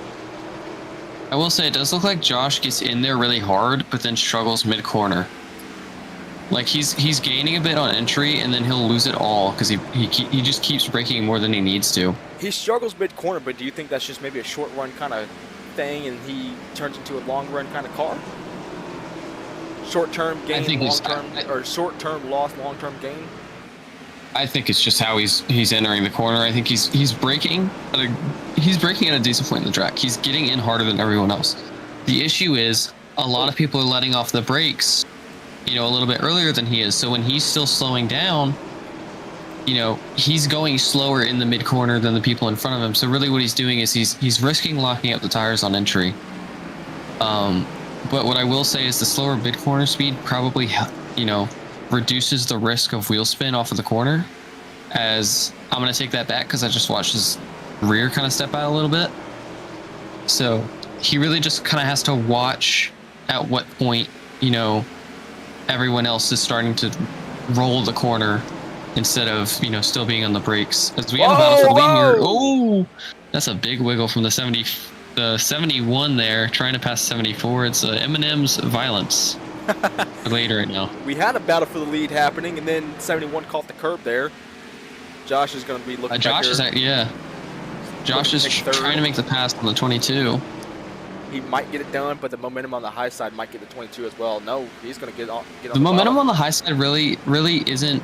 I will say it does look like Josh gets in there really hard, but then struggles mid-corner. Like he's gaining a bit on entry, and then he'll lose it all because he just keeps braking more than he needs to. He struggles mid-corner, but do you think that's just maybe a short run kind of thing and he turns into a long run kind of car? Short-term gain, long-term, or short-term loss, long-term gain? I think it's just how he's entering the corner. I think he's braking at a decent point in the track. He's getting in harder than everyone else. The issue is a lot of people are letting off the brakes, a little bit earlier than he is. So when he's still slowing down, he's going slower in the mid corner than the people in front of him. So really what he's doing is he's risking locking up the tires on entry. But what I will say is the slower mid corner speed probably, reduces the risk of wheel spin off of the corner. As I'm going to take that back because I just watched his rear kind of step out a little bit. So he really just kind of has to watch at what point, everyone else is starting to roll the corner instead of, still being on the brakes. As we have a battle for the lead here. Oh, that's a big wiggle from the 71 there, trying to pass 74. It's Eminem's violence. Later right now. We had a battle for the lead happening, and then 71 caught the curb there. Josh is going to be looking Josh is trying to make the pass on the 22. He might get it done, but the momentum on the high side might get the 22 as well. No, he's going to get on the momentum on the high side really isn't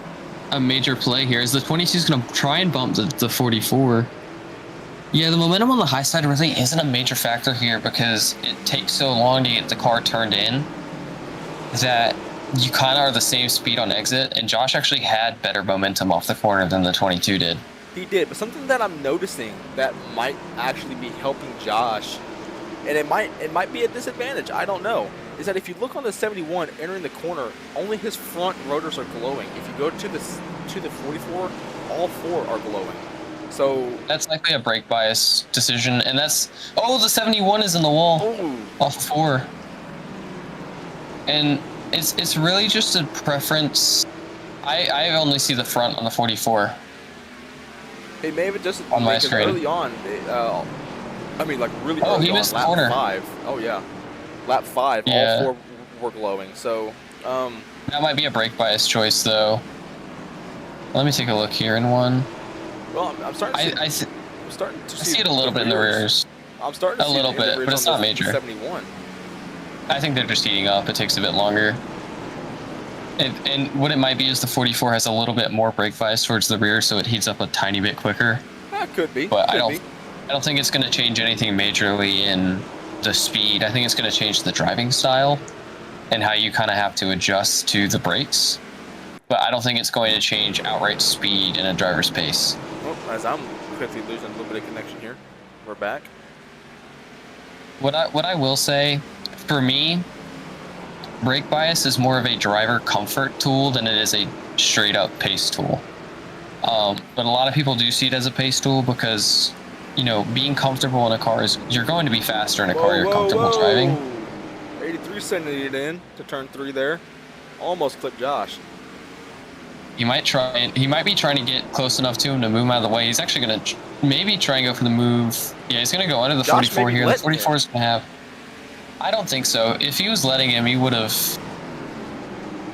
a major play here, as the 22 is going to try and bump the 44. Yeah, the momentum on the high side really isn't a major factor here because it takes so long to get the car turned in that you kind of are the same speed on exit, and Josh actually had better momentum off the corner than the 22 did. He did, but something that I'm noticing that might actually be helping Josh, and it might be a disadvantage, I don't know, is that if you look on the 71 entering the corner, only his front rotors are glowing. If you go to the 44, all four are glowing. So that's likely a brake bias decision, and the 71 is in the wall off 4. And it's really just a preference. I only see the front on the 44. They may have adjusted on my screen early on. Really early he on, missed the lap corner. 5. Oh yeah, lap 5. Yeah. All 4 were glowing. So that might be a brake bias choice, though. Let me take a look here in one. Well, I'm starting to see. I see it a little bit in the rears. I'm starting to see a little bit, but it's not major. 71. I think they're just heating up. It takes a bit longer. And what it might be is the 44 has a little bit more brake bias towards the rear, so it heats up a tiny bit quicker. That could be. But I don't think it's going to change anything majorly in the speed. I think it's going to change the driving style and how you kind of have to adjust to the brakes. But I don't think it's going to change outright speed and a driver's pace. Well, as I'm quickly losing a little bit of connection here, we're back. What I will say, for me, brake bias is more of a driver comfort tool than it is a straight up pace tool. But a lot of people do see it as a pace tool because, being comfortable in a car is, you're going to be faster in a car you're comfortable driving. 83 sending it in to turn 3 there. Almost clipped Josh. He might be trying to get close enough to him to move him out of the way. He's actually going to maybe try and go for the move. Yeah, he's going to go under the 44 here. The 44 is going to have... I don't think so. If he was letting him, he would have...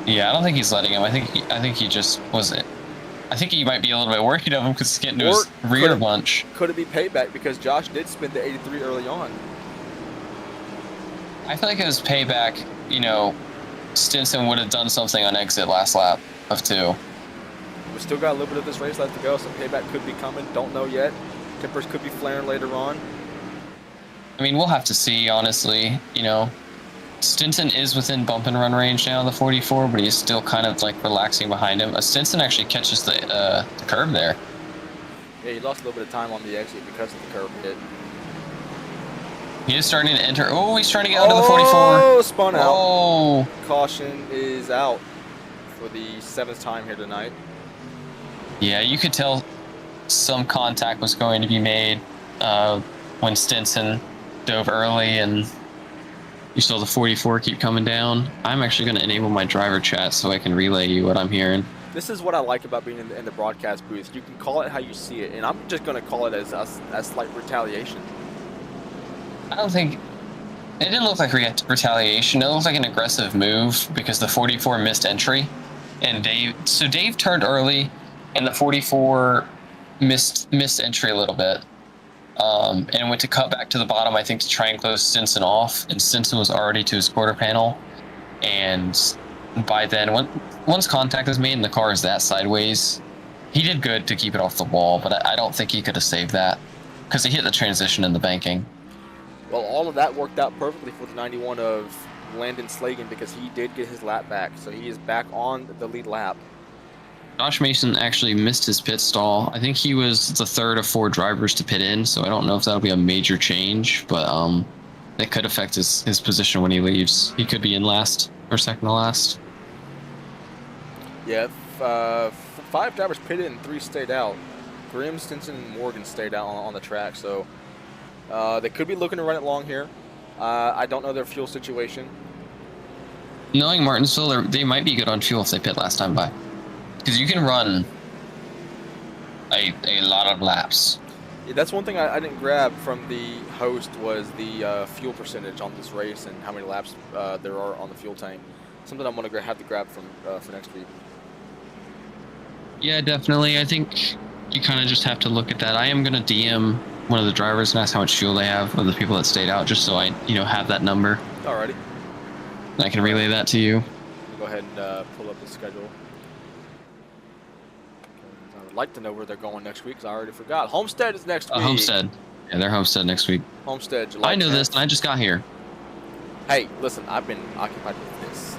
Yeah, I don't think he's letting him. I think he just wasn't. I think he might be a little bit worried of him because he's getting to his rear bunch. Could it be payback because Josh did spin the 83 early on? I feel like it was payback. Stinson would have done something on exit last lap of 2. We still got a little bit of this race left to go, so payback could be coming. Don't know yet. Tempers could be flaring later on. I mean, we'll have to see, honestly. Stinson is within bump and run range now in the 44, but he's still kind of like relaxing behind him. Stinson actually catches the curb there. Yeah, he lost a little bit of time on the exit because of the curb hit. He is starting to enter. Oh, he's trying to get under the 44. Oh, spun out. Oh. Caution is out for the 7th time here tonight. Yeah, you could tell some contact was going to be made when Stinson dove early, and you saw the 44 keep coming down. I'm actually going to enable my driver chat so I can relay you what I'm hearing. This is what I like about being in the broadcast booth. You can call it how you see it, and I'm just going to call it as slight retaliation. I don't think... It didn't look like retaliation. It looked like an aggressive move because the 44 missed entry. And Dave turned early, and the 44 missed entry a little bit. and went to cut back to the bottom, I think, to try and close Stinson off, and Stinson was already to his quarter panel, and by then, once contact was made and the car is that sideways, he did good to keep it off the wall, but I don't think he could have saved that, because he hit the transition in the banking. Well, all of that worked out perfectly for the 91 of Landon Slagan because he did get his lap back, so he is back on the lead lap. Josh Mason actually missed his pit stall. I think he was the third of 4 drivers to pit in, so I don't know if that'll be a major change, but it could affect his position when he leaves. He could be in last or second to last. Yeah, 5 drivers pitted and 3 stayed out. Grimm, Stinson, and Morgan stayed out on the track, so they could be looking to run it long here. I don't know their fuel situation. Knowing Martinsville, they might be good on fuel if they pit last time by. Because you can run a lot of laps. Yeah, that's one thing I didn't grab from the host was the fuel percentage on this race and how many laps there are on the fuel tank. Something I'm going to have to grab from for next week. Yeah, definitely. I think you kind of just have to look at that. I am going to DM one of the drivers and ask how much fuel they have of the people that stayed out, just so I have that number. Alrighty. And I can relay that to you. Go ahead and pull up the schedule. I would like to know where they're going next week because I already forgot. Homestead is next week. Homestead. Yeah, they're Homestead next week. Homestead, July I know 10th. this, and I just got here. Hey, listen, I've been occupied with this.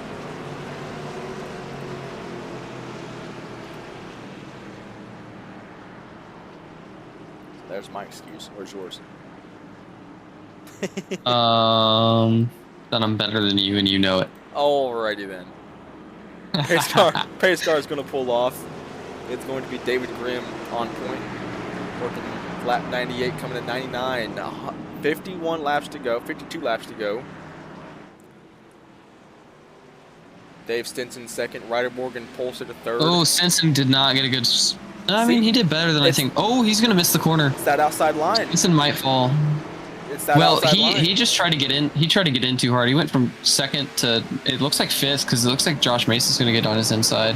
There's my excuse. Where's yours? Then I'm better than you, and you know it. Alrighty then. Pace car is going to pull off. It's going to be David Grimm on point. Working lap 98, coming at 99. 51 laps to go, 52 laps to go. Dave Stinson second, Ryder Morgan pulls it to third. Oh, Stinson did not get a good... I mean, he did better than I think. Oh, he's going to miss the corner. It's that outside line. Stinson might fall. It's that outside line. He just tried to get in. He tried to get in too hard. He went from second to, it looks like fifth, because it looks like Josh Mason's going to get on his inside.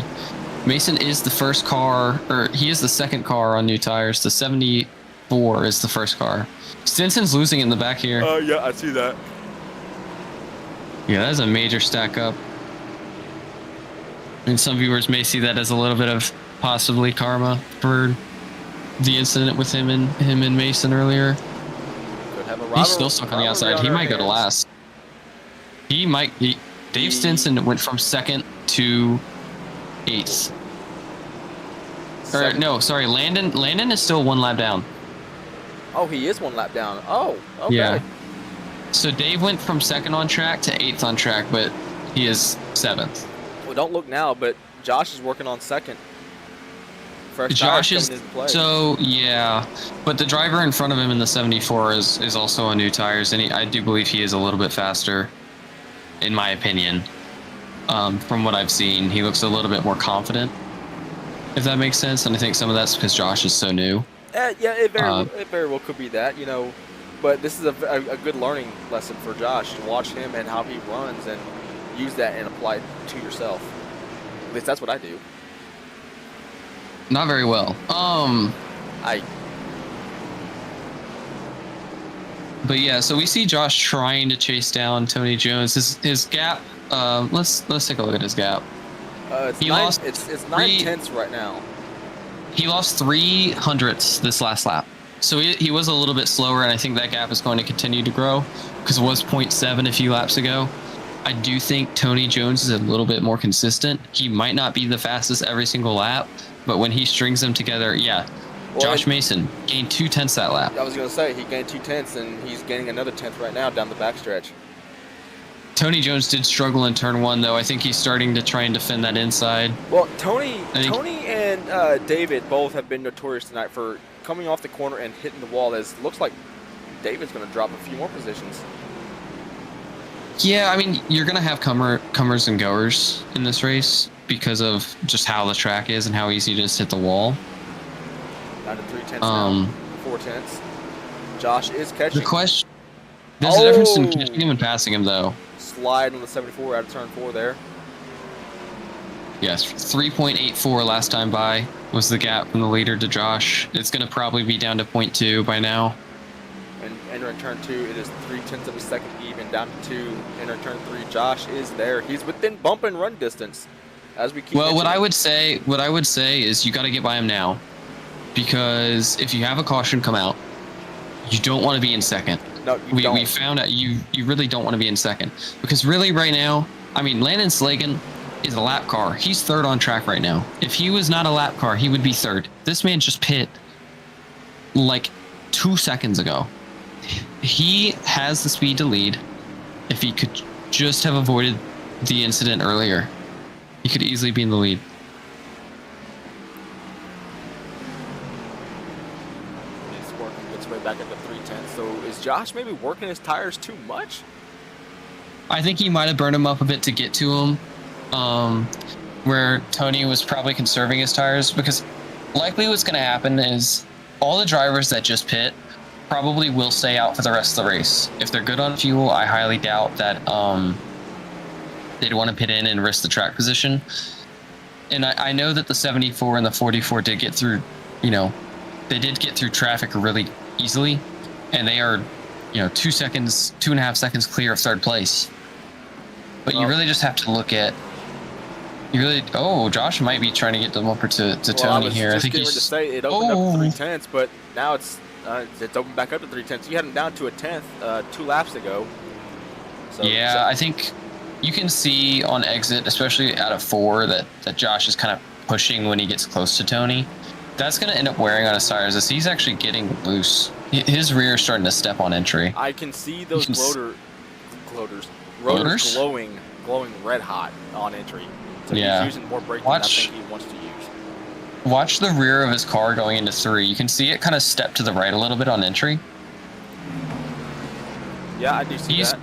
Mason is the first car, or he is the second car on new tires. The 74 is the first car. Stinson's losing in the back here. Oh, yeah, I see that. Yeah, that is a major stack up. And some viewers may see that as a little bit of possibly karma for the incident with him and Mason earlier. He's still stuck on the outside. He might go to last. Dave Stinson went from second to 8th. Or no, sorry, Landon is still 1 lap down. Oh, he is 1 lap down. Oh, okay. Yeah. So Dave went from second on track to 8th on track, but he is 7th. Well, don't look now, but Josh is working on second. Fresh Josh tires is coming into play. so yeah, but the driver in front of him in the 74 is also on new tires, and I do believe he is a little bit faster, in my opinion. From what I've seen, he looks a little bit more confident, if that makes sense. And I think some of that's because Josh is so new. Yeah, it very well could be that, But this is a good learning lesson for Josh to watch him and how he runs and use that and apply it to yourself. At least that's what I do. Not very well. But yeah, so we see Josh trying to chase down Tony Jones. His gap. Let's take a look at his gap. It's He 9 lost 9/10 right now. He lost 3/100ths this last lap. So he was a little bit slower, and I think that gap is going to continue to grow because it was 0.7 a few laps ago. I do think Tony Jones is a little bit more consistent. He might not be the fastest every single lap, but when he strings them together, yeah. Well, Josh Mason gained 2/10 that lap. I was going to say, he gained 2/10, and he's gaining another 10th right now down the backstretch. Tony Jones did struggle in turn 1, though. I think he's starting to try and defend that inside. Well, Tony and David both have been notorious tonight for coming off the corner and hitting the wall. As looks like David's going to drop a few more positions. Yeah, I mean, you're going to have comers and goers in this race because of just how the track is and how easy it is to hit the wall. Down to 3/10 now, 4/10. Josh is catching. The question, there's a difference in catching him and passing him, though. Slide on the 74 out of turn 4 there. Yes, 3.84 last time by was the gap from the leader to Josh. It's going to probably be down to 0.2 by now. Entering turn 2, it is 0.3 of a second even, down to 2. Entering turn 3, Josh is there. He's within bump and run distance. As we keep Well, what I mentioning. would say is you got to get by him now, because if you have a caution come out, you don't want to be in second. No, you don't. We found out you really don't want to be in second, because really right now, I mean, Landon Slagan is a lap car. He's third on track right now. If he was not a lap car, he would be third. This man just pit like 2 seconds ago. He has the speed to lead. If he could just have avoided the incident earlier, he could easily be in the lead. He's working its way back up to 310. So is Josh maybe working his tires too much? I think he might have burned him up a bit to get to him, where Tony was probably conserving his tires, because likely what's going to happen is all the drivers that just pit probably will stay out for the rest of the race. If they're good on fuel, I highly doubt that they'd want to pit in and risk the track position. And I know that the 74 and the 44 did get through, they did get through traffic really easily, and they are, 2.5 seconds clear of third place. But you really just have to look at, Josh might be trying to get the bumper to Tony here. I think he's to say it opened up to 3/10, but now it's opened back up to 3/10. You had him down to a 10th 2 laps ago. So, I think you can see on exit, especially out of 4, that Josh is kind of pushing when he gets close to Tony. That's going to end up wearing on his tires as he's actually getting loose. His rear is starting to step on entry. I can see those rotors glowing red hot on entry. So he's using more brake than I think he wants to use. Watch the rear of his car going into 3. You can see it kind of step to the right a little bit on entry. Yeah, I do see that.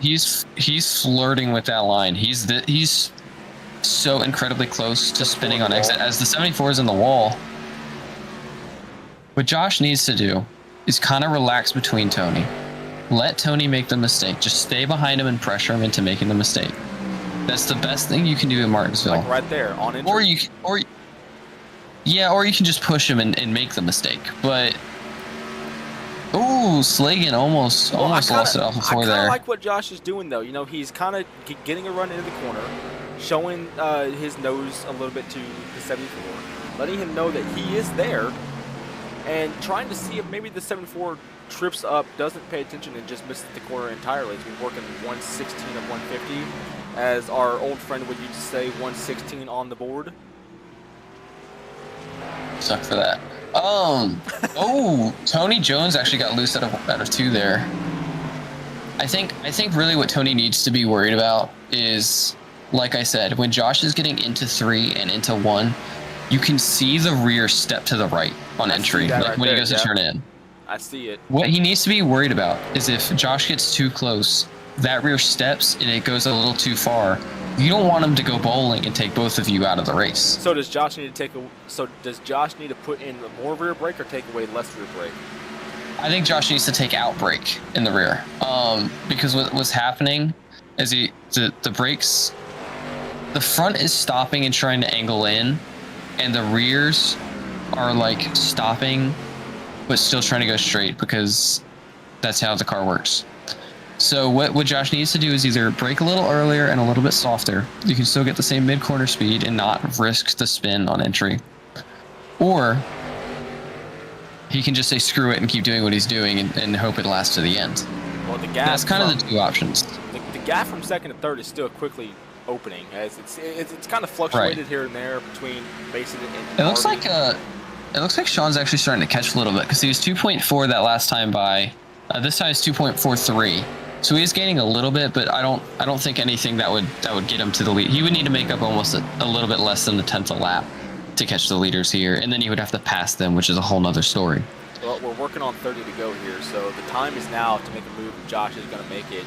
He's flirting with that line. He's so incredibly close to spinning on exit as the 74 is in the wall. What Josh needs to do is kind of relax between Tony. Let Tony make the mistake. Just stay behind him and pressure him into making the mistake. That's the best thing you can do in Martinsville. Like right there on entry. Or you can just push him and make the mistake. But Slagan almost lost it off before there. I like what Josh is doing though. He's kind of getting a run into the corner, showing his nose a little bit to the 74, letting him know that he is there, and trying to see if maybe the 74 trips up, doesn't pay attention, and just misses the corner entirely. He's been working 116 of 150, as our old friend would used to say, 116 on the board. Suck for that. Tony Jones actually got loose out of 2 there. I think really what Tony needs to be worried about is, like I said, when Josh is getting into 3 and into 1, you can see the rear step to the right on entry, like when he goes to turn in. I see it. What he needs to be worried about is if Josh gets too close, that rear steps and it goes a little too far. You don't want him to go bowling and take both of you out of the race. So does Josh need to put in more rear brake or take away less rear brake? I think Josh needs to take out brake in the rear. Because what's happening is the brakes, the front is stopping and trying to angle in, and the rears are like stopping but still trying to go straight, because that's how the car works. So what Josh needs to do is either brake a little earlier and a little bit softer. You can still get the same mid-corner speed and not risk the spin on entry. Or he can just say screw it and keep doing what he's doing and hope it lasts to the end. Well, the gap that's kind of the 2 options. The gap from second to third is still quickly opening, as it's kind of fluctuated here and there between Mason and It looks like Sean's actually starting to catch a little bit, because he was 2.4 that last time by. This time is 2.43. So he is gaining a little bit, but I don't think anything that would get him to the lead. He would need to make up almost a little bit less than the 10th a lap to catch the leaders here, and then he would have to pass them, which is a whole nother story. Well, we're working on 30 to go here, so the time is now to make a move. Josh is going to make it.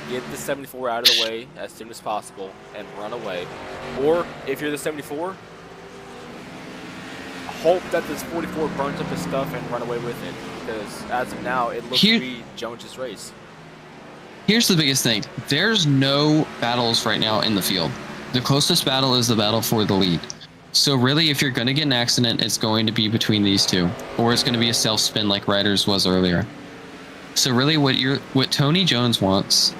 Get the 74 out of the way as soon as possible and run away. Or if you're the 74, hope that this 44 burns up his stuff and run away with it, because as of now, it looks to be Jones's race. Here's the biggest thing. There's no battles right now in the field. The closest battle is the battle for the lead. So really, if you're going to get an accident, it's going to be between these two, or it's going to be a self-spin like Ryder's was earlier. So really what Tony Jones wants,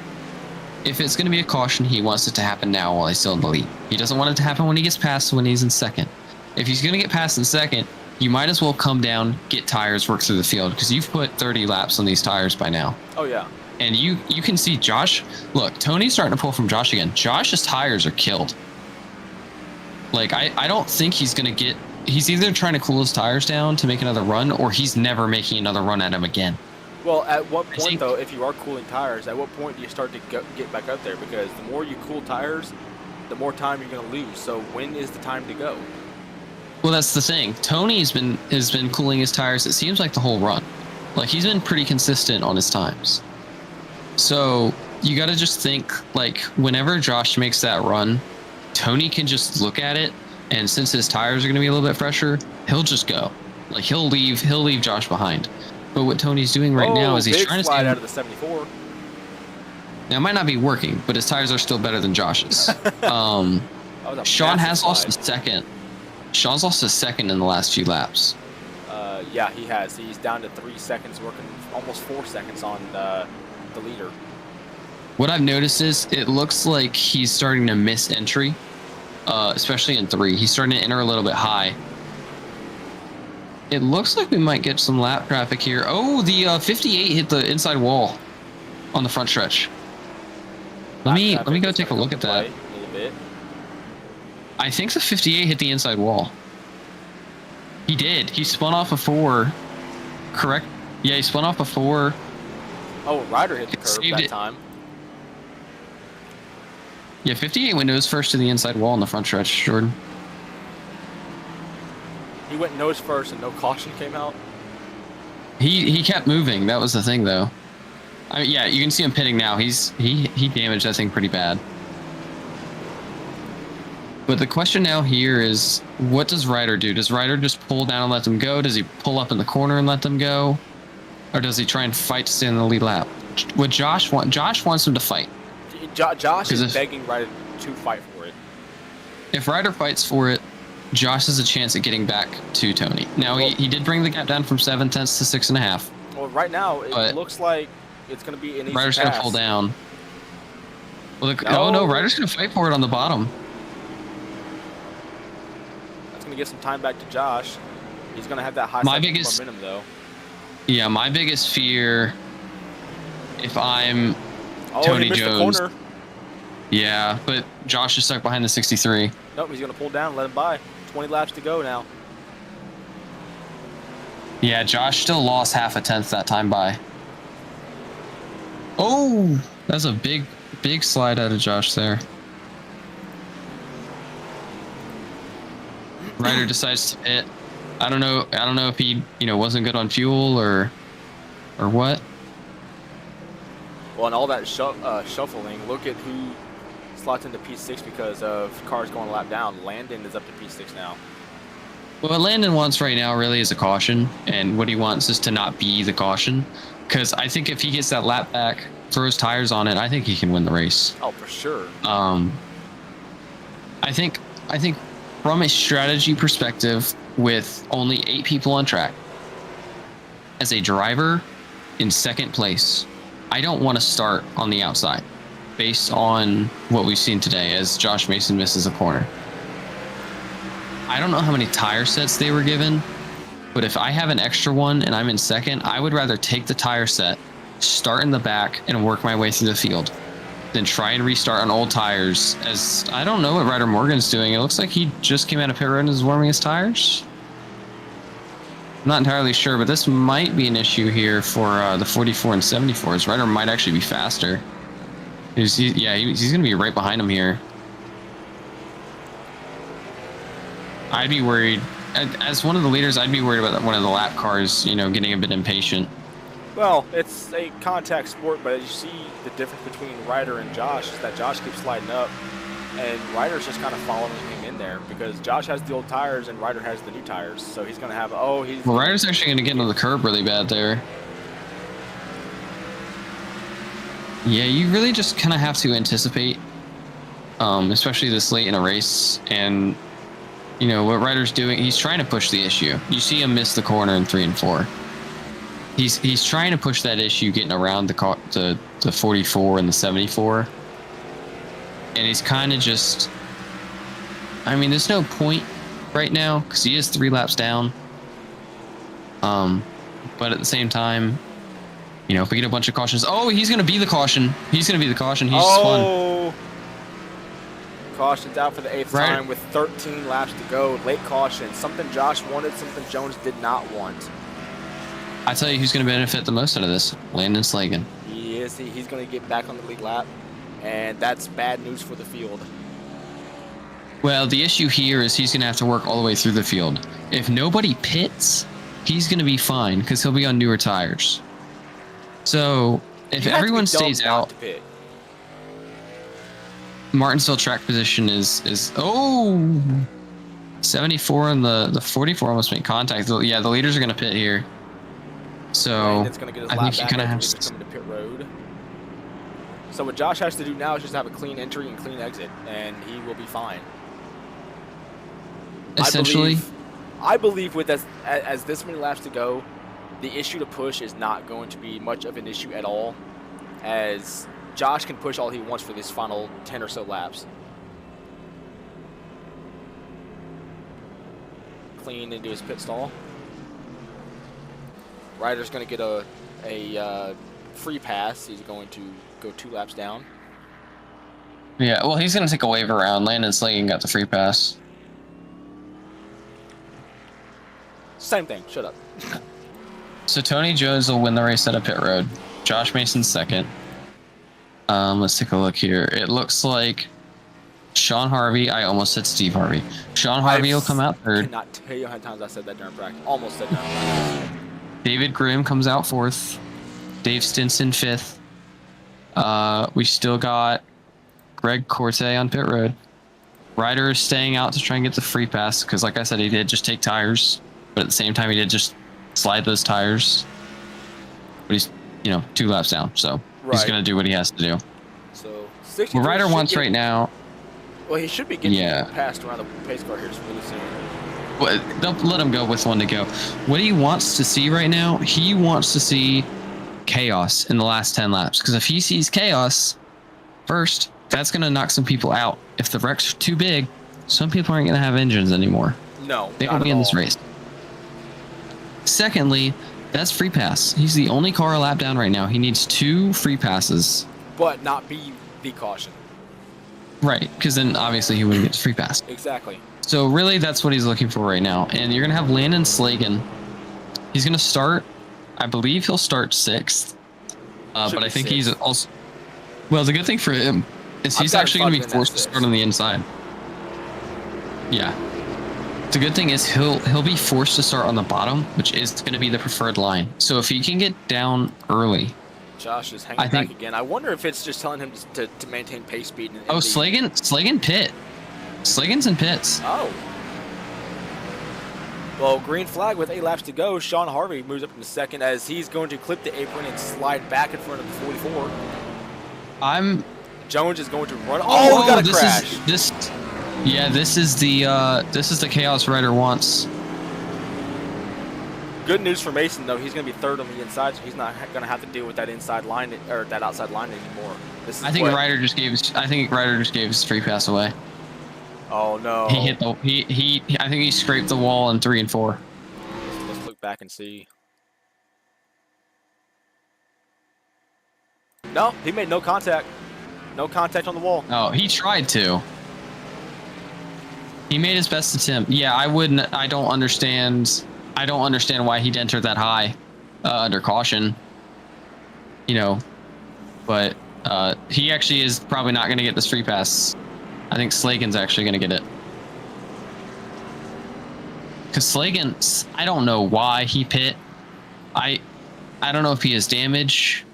if it's going to be a caution, he wants it to happen now while he's still in the lead. He doesn't want it to happen when he gets past when he's in second. If he's going to get past in second, you might as well come down, get tires, work through the field, because you've put 30 laps on these tires by now. Oh, yeah. And you can see Josh. Look, Tony's starting to pull from Josh again. Josh's tires are killed. Like, I don't think he's going to get... He's either trying to cool his tires down to make another run, or he's never making another run at him again. Well, at what point, though, if you are cooling tires, at what point do you start to get back up there? Because the more you cool tires, the more time you're going to lose. So when is the time to go? Well, that's the thing. Tony has been cooling his tires, it seems like the whole run. Like, he's been pretty consistent on his times. So you got to just think, like, whenever Josh makes that run, Tony can just look at it, and since his tires are going to be a little bit fresher, he'll just go. Like, he'll leave Josh behind. But what Tony's doing right now is he's trying to slide out of the 74. Now, it might not be working, but his tires are still better than Josh's. Sean has lost a second. Sean's lost a second in the last few laps. Yeah, he has. He's down to 3 seconds, working almost 4 seconds on the leader. What I've noticed is it looks like he's starting to miss entry, especially in 3. He's starting to enter a little bit high. It looks like we might get some lap traffic here. Oh, the 58 hit the inside wall on the front stretch. Let me go take a look at that. A little bit. I think the 58 hit the inside wall. He did. He spun off a 4. Correct? Yeah, he spun off a 4. Oh, Ryder hit the curb Saved that it. time. Yeah, 58 went nose first to the inside wall on the front stretch, Jordan. He went nose first and no caution came out. He kept moving. That was the thing, though. I mean, yeah, you can see him pitting now. He damaged that thing pretty bad. But the question now here is, what does Ryder do? Does Ryder just pull down and let them go? Does he pull up in the corner and let them go? Or does he try and fight to stay in the lead lap? What Josh wants him to fight. Josh is begging Ryder to fight for it. If Ryder fights for it, Josh has a chance at getting back to Tony. Now, he did bring the gap down from 7 tenths to 6.5. Well, right now, it looks like it's going to be an easy Ryder's pass. going to pull down. Well, oh, no, Ryder's going to fight for it on the bottom. That's going to give some time back to Josh. He's going to have that high momentum, though. Yeah, my biggest fear, if I'm Tony Jones. The corner. Yeah, but Josh is stuck behind the 63. Nope, he's going to pull down and let him by. 20 laps to go now. Yeah, Josh still lost half a tenth that time by. Oh, that's a big slide out of Josh there. Ryder decides to pit. I don't know if he, wasn't good on fuel or what. Well, and all that shuffling, look at who slots into P6 because of cars going a lap down. Landon is up to P6 now. Well, what Landon wants right now really is a caution, and what he wants is to not be the caution. Because I think if he gets that lap back, throws tires on it, I think he can win the race. Oh, for sure. I think from a strategy perspective, with only 8 people on track, as a driver in second place, I don't want to start on the outside based on what we've seen today as Josh Mason misses a corner. I don't know how many tire sets they were given, but if I have an extra one and I'm in second, I would rather take the tire set, start in the back, and work my way through the field than try and restart on old tires. As I don't know what Ryder Morgan's doing. It looks like he just came out of pit road and is warming his tires. I'm not entirely sure, but this might be an issue here for the 44 and 74s. Ryder might actually be faster. He's going to be right behind him here. I'd be worried. As one of the leaders, I'd be worried about one of the lap cars, getting a bit impatient. Well, it's a contact sport, but as you see the difference between Ryder and Josh is that Josh keeps sliding up, and Ryder's just kind of following him in there because Josh has the old tires and Ryder has the new tires, so he's going to have, well, Ryder's actually going to get into the curb really bad there. Yeah, you really just kind of have to anticipate, especially this late in a race, and what Ryder's doing, he's trying to push the issue. You see him miss the corner in 3 and 4. he's trying to push that issue getting around the 44 and the 74, and he's kind of just. I mean, there's no point right now because he is 3 laps down. But at the same time, you know, if we get a bunch of cautions, oh, he's gonna be the caution. He's gonna be the caution. He's just won. Caution's out for the 8th Right. time with 13 laps to go. Late caution. Something Josh wanted, something Jones did not want. I tell you, who's gonna benefit the most out of this? Landon Slagan. He is. He's going to get back on the lead lap, and that's bad news for the field. Well, the issue here is he's gonna have to work all the way through the field. If nobody pits, he's gonna be fine because he'll be on newer tires. So if You have to be everyone dumb stays not out, to pit. Martinsville track position is 74 and the 44 almost made contact. Yeah, the leaders are gonna pit here. So Landon's going to get his I lap think he back kind of after has we become to pit road. So what Josh has to do now is just have a clean entry and clean exit, and he will be fine. essentially. I believe with as this many laps to go, the issue to push is not going to be much of an issue at all, as Josh can push all he wants for this final 10 or so laps. Clean into his pit stall. Ryder's going to get a free pass. He's going to go 2 laps down. Yeah, well, he's gonna take a wave around. Landon Slagan got the free pass. Same thing. Shut up. So Tony Jones will win the race at a pit road. Josh Mason's second. Let's take a look here. It looks like Sean Harvey. I almost said Steve Harvey. Sean Harvey will come out I third. cannot tell you how many times I said that during practice. Almost said that. David Grimm comes out fourth. Dave Stinson fifth. We still got Greg Corte on pit road. Ryder is staying out to try and get the free pass because, like I said, he did just take tires, but at the same time, he did just slide those tires. But he's, 2 laps down, so he's Right. going to do what he has to do. So What Ryder wants right now, Well, he should be getting Yeah. passed around the pace car here really soon. well, don't let him go with 1 to go. What he wants to see right now, he wants to see chaos in the last 10 laps. Because if he sees chaos first, that's going to knock some people out. If the wreck's too big, some people aren't going to have engines anymore. No, They not won't at be in this all. race. Secondly, that's free pass. He's the only car a lap down right now. He needs 2 free passes. But not be the caution. Right, because then obviously he wouldn't get the free pass. Exactly. So really, that's what he's looking for right now. And you're going to have Landon Slagan. He's going to start, I believe he'll start 6th. Should But be I think 6th. he's also... Well, the good thing for him is I've he's got actually going to be fucking in forced to that start on the inside. Yeah. The good thing is he'll be forced to start on the bottom, which is going to be the preferred line. So if he can get down early... Josh is hanging I back think- again. I wonder if it's just telling him to maintain pace speed. And Oh, the- Slagan pit. Slagan's in pits. Oh. Well, green flag with 8 laps to go. Sean Harvey moves up into second as he's going to clip the apron and slide back in front of the 44. Jones is going to run. Oh, we got a this crash. This is the chaos Ryder wants. Good news for Mason though. He's going to be third on the inside, so he's not going to have to deal with that inside line or that outside line anymore. This is I think what- Ryder just gave his free pass away. Oh no. He hit the I think he scraped the wall in 3 and 4. Let's look back and see. No, he made no contact. No contact on the wall. Oh, he tried to. He made his best attempt. Yeah, I don't understand why he'd enter that high under caution. But he actually is probably not going to get this free pass. I think Slagan's actually going to get it. Because Slagan, I don't know why he pit. I don't know if he has damage.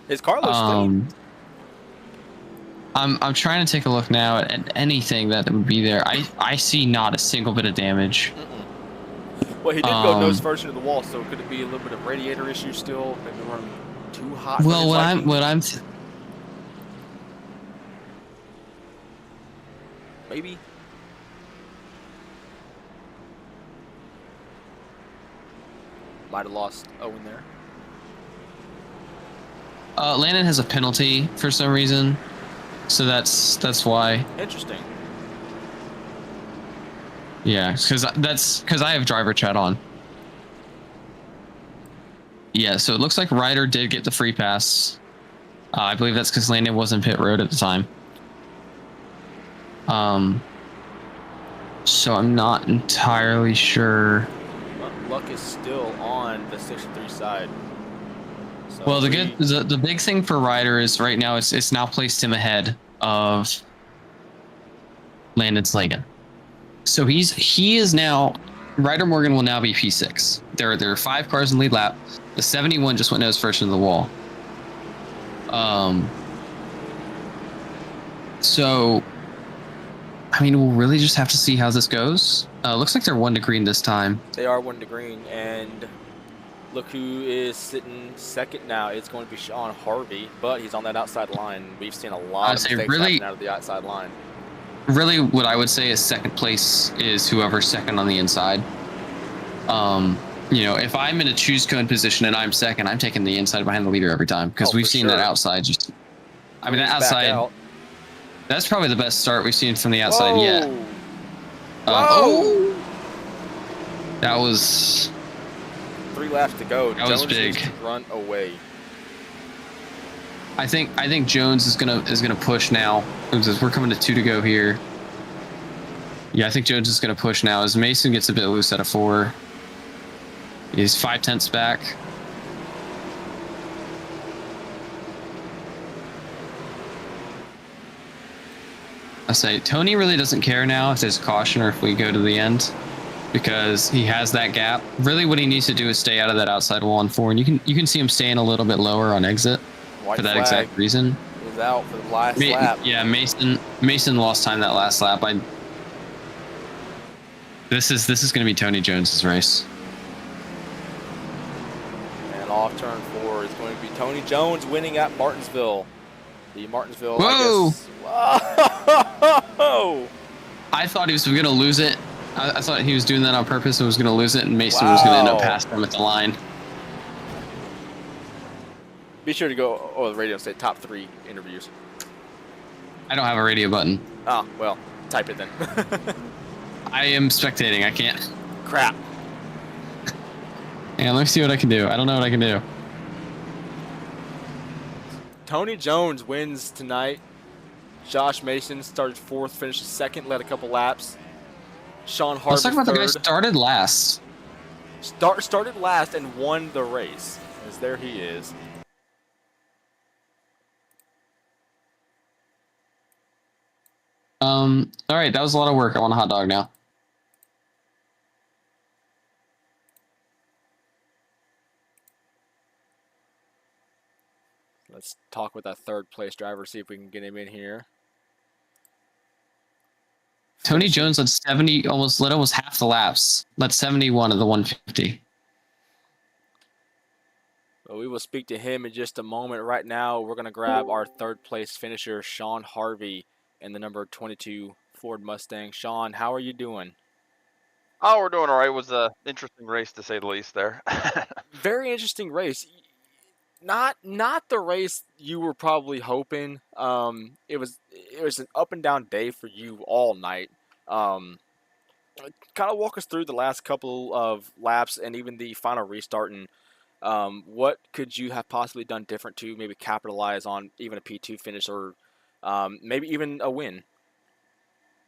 His car looks clean. I'm trying to take a look now at anything that would be there. I see not a single bit of damage. Well, he did go nose first into the wall, so could it be a little bit of radiator issue still? Maybe running too hot. Well, maybe. Might have lost Owen there. Landon has a penalty for some reason, so that's why. Interesting. Yeah, because I have driver chat on. Yeah, so it looks like Ryder did get the free pass. I believe that's because Landon was in pit road at the time. So I'm not entirely sure. Luck is still on the 63 side. So Well, the big thing for Ryder is right now it's now placed him ahead of Landon Slagan. So he is now Ryder Morgan will now be P6. There are 5 cars in lead lap. The 71 just went nose first into the wall. So I mean, we'll really just have to see how this goes. Looks like they're 1 to green this time. They are 1 to green, and look who is sitting second now. It's going to be Sean Harvey, but he's on that outside line. We've seen a lot of mistakes happen out of the outside line. Really, what I would say is second place is whoever's second on the inside. You know, if I'm in a choose cone position and I'm second, I'm taking the inside behind the leader every time because we've seen that outside. I mean, that outside. That's probably the best start we've seen from the outside yet. Oh, that was 3 laps to go. That was big. Needs to run away. I think Jones is gonna push now. We're coming to 2 to go here. Yeah, I think Jones is gonna push now as Mason gets a bit loose at a 4. He's 5/10 back. I say Tony really doesn't care now if there's a caution or if we go to the end because he has that gap. Really what he needs to do is stay out of that outside wall on 4, and you can see him staying a little bit lower on exit for that exact reason. Is out for the last lap. Yeah, Mason lost time that last lap. This is going to be Tony Jones's race. And off turn 4 is going to be Tony Jones winning at Martinsville. The Martinsville. Whoa! I guess. Whoa! I thought he was going to lose it. I thought he was doing that on purpose and was going to lose it, and Mason was going to end up passing him at the line. Be sure to go the radio and say top 3 interviews. I don't have a radio button. Oh, well, type it then. I am spectating. I can't. Crap. Yeah, let me see what I can do. I don't know what I can do. Tony Jones wins tonight. Josh Mason started 4th, finished 2nd, led a couple laps. Sean Harvey Let's talk about 3rd. the guy who started last. Started last and won the race. As there he is. All right, that was a lot of work. I want a hot dog now. Let's talk with that 3rd place driver, see if we can get him in here. Tony Jones led 70, led almost half the laps. Led 71 of the 150. Well, we will speak to him in just a moment. Right now, we're going to grab our 3rd place finisher, Sean Harvey, in the number 22 Ford Mustang. Sean, how are you doing? Oh, we're doing all right. It was an interesting race, to say the least there. Very interesting race. Not the race you were probably hoping. It was an up and down day for you all night. Kind of walk us through the last couple of laps and even the final restart, and what could you have possibly done different to maybe capitalize on even a P2 finish or maybe even a win?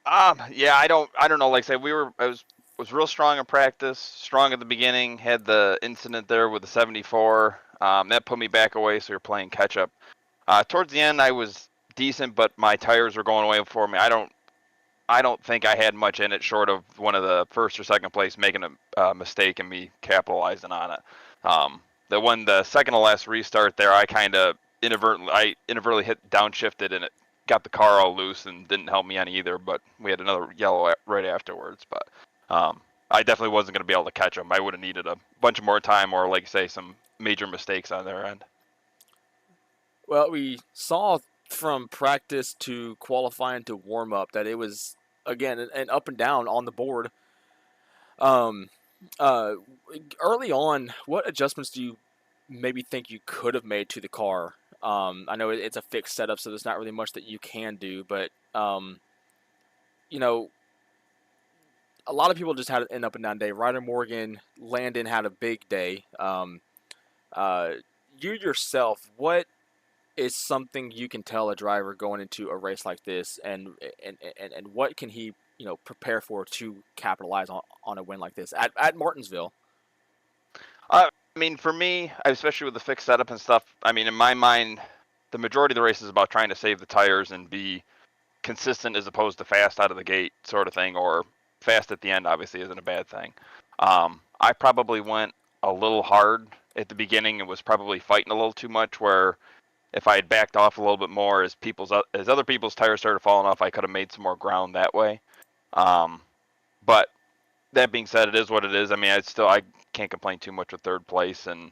Yeah, I don't know. Like I said, I was real strong in practice, strong at the beginning, had the incident there with the 74. That put me back away, so you're playing catch up. Towards the end, I was decent, but my tires were going away for me. I don't think I had much in it short of one of the 1st or 2nd place making a mistake and me capitalizing on it. The second to last restart there, I kind of inadvertently hit downshifted and it got the car all loose and didn't help me any either. But we had another yellow right afterwards. But I definitely wasn't going to be able to catch them. I would have needed a bunch more time or, like say, some major mistakes on their end. Well, we saw from practice to qualifying to warm up that it was again an up and down on the board. Early on, what adjustments do you maybe think you could have made to the car I know it's a fixed setup, so there's not really much that you can do. But you know, a lot of people just had an up and down day. Ryder Morgan, Landon had a big day. You yourself, what is something you can tell a driver going into a race like this, and what can he prepare for to capitalize on a win like this at Martinsville? I mean, for me, especially with the fixed setup and stuff, I mean, in my mind, the majority of the race is about trying to save the tires and be consistent as opposed to fast out of the gate sort of thing, or fast at the end obviously isn't a bad thing. I probably went a little hard at the beginning and was probably fighting a little too much, where if I had backed off a little bit more as other people's tires started falling off, I could have made some more ground that way. But that being said, it is what it is. I mean, I can't complain too much with third place, and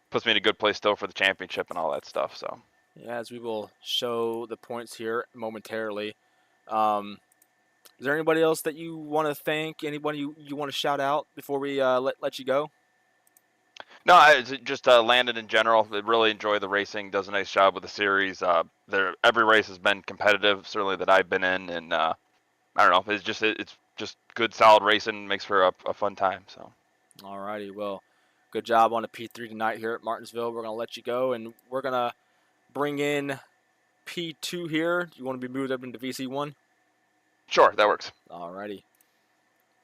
puts me in a good place still for the championship and all that stuff. So yeah, as we will show the points here momentarily. Is there anybody else that you want to thank? Anybody you want to shout out before we let you go? no, it's just Landon in general. I really enjoy the racing. Does a nice job with the series. Every race has been competitive, certainly that I've been in, and I don't know. It's just good, solid racing. Makes for a fun time. So. Alrighty, well, good job on the P3 tonight here at Martinsville. We're gonna let you go, and we're gonna bring in P2 here. Do you want to be moved up into VC1? Sure, that works. Alrighty.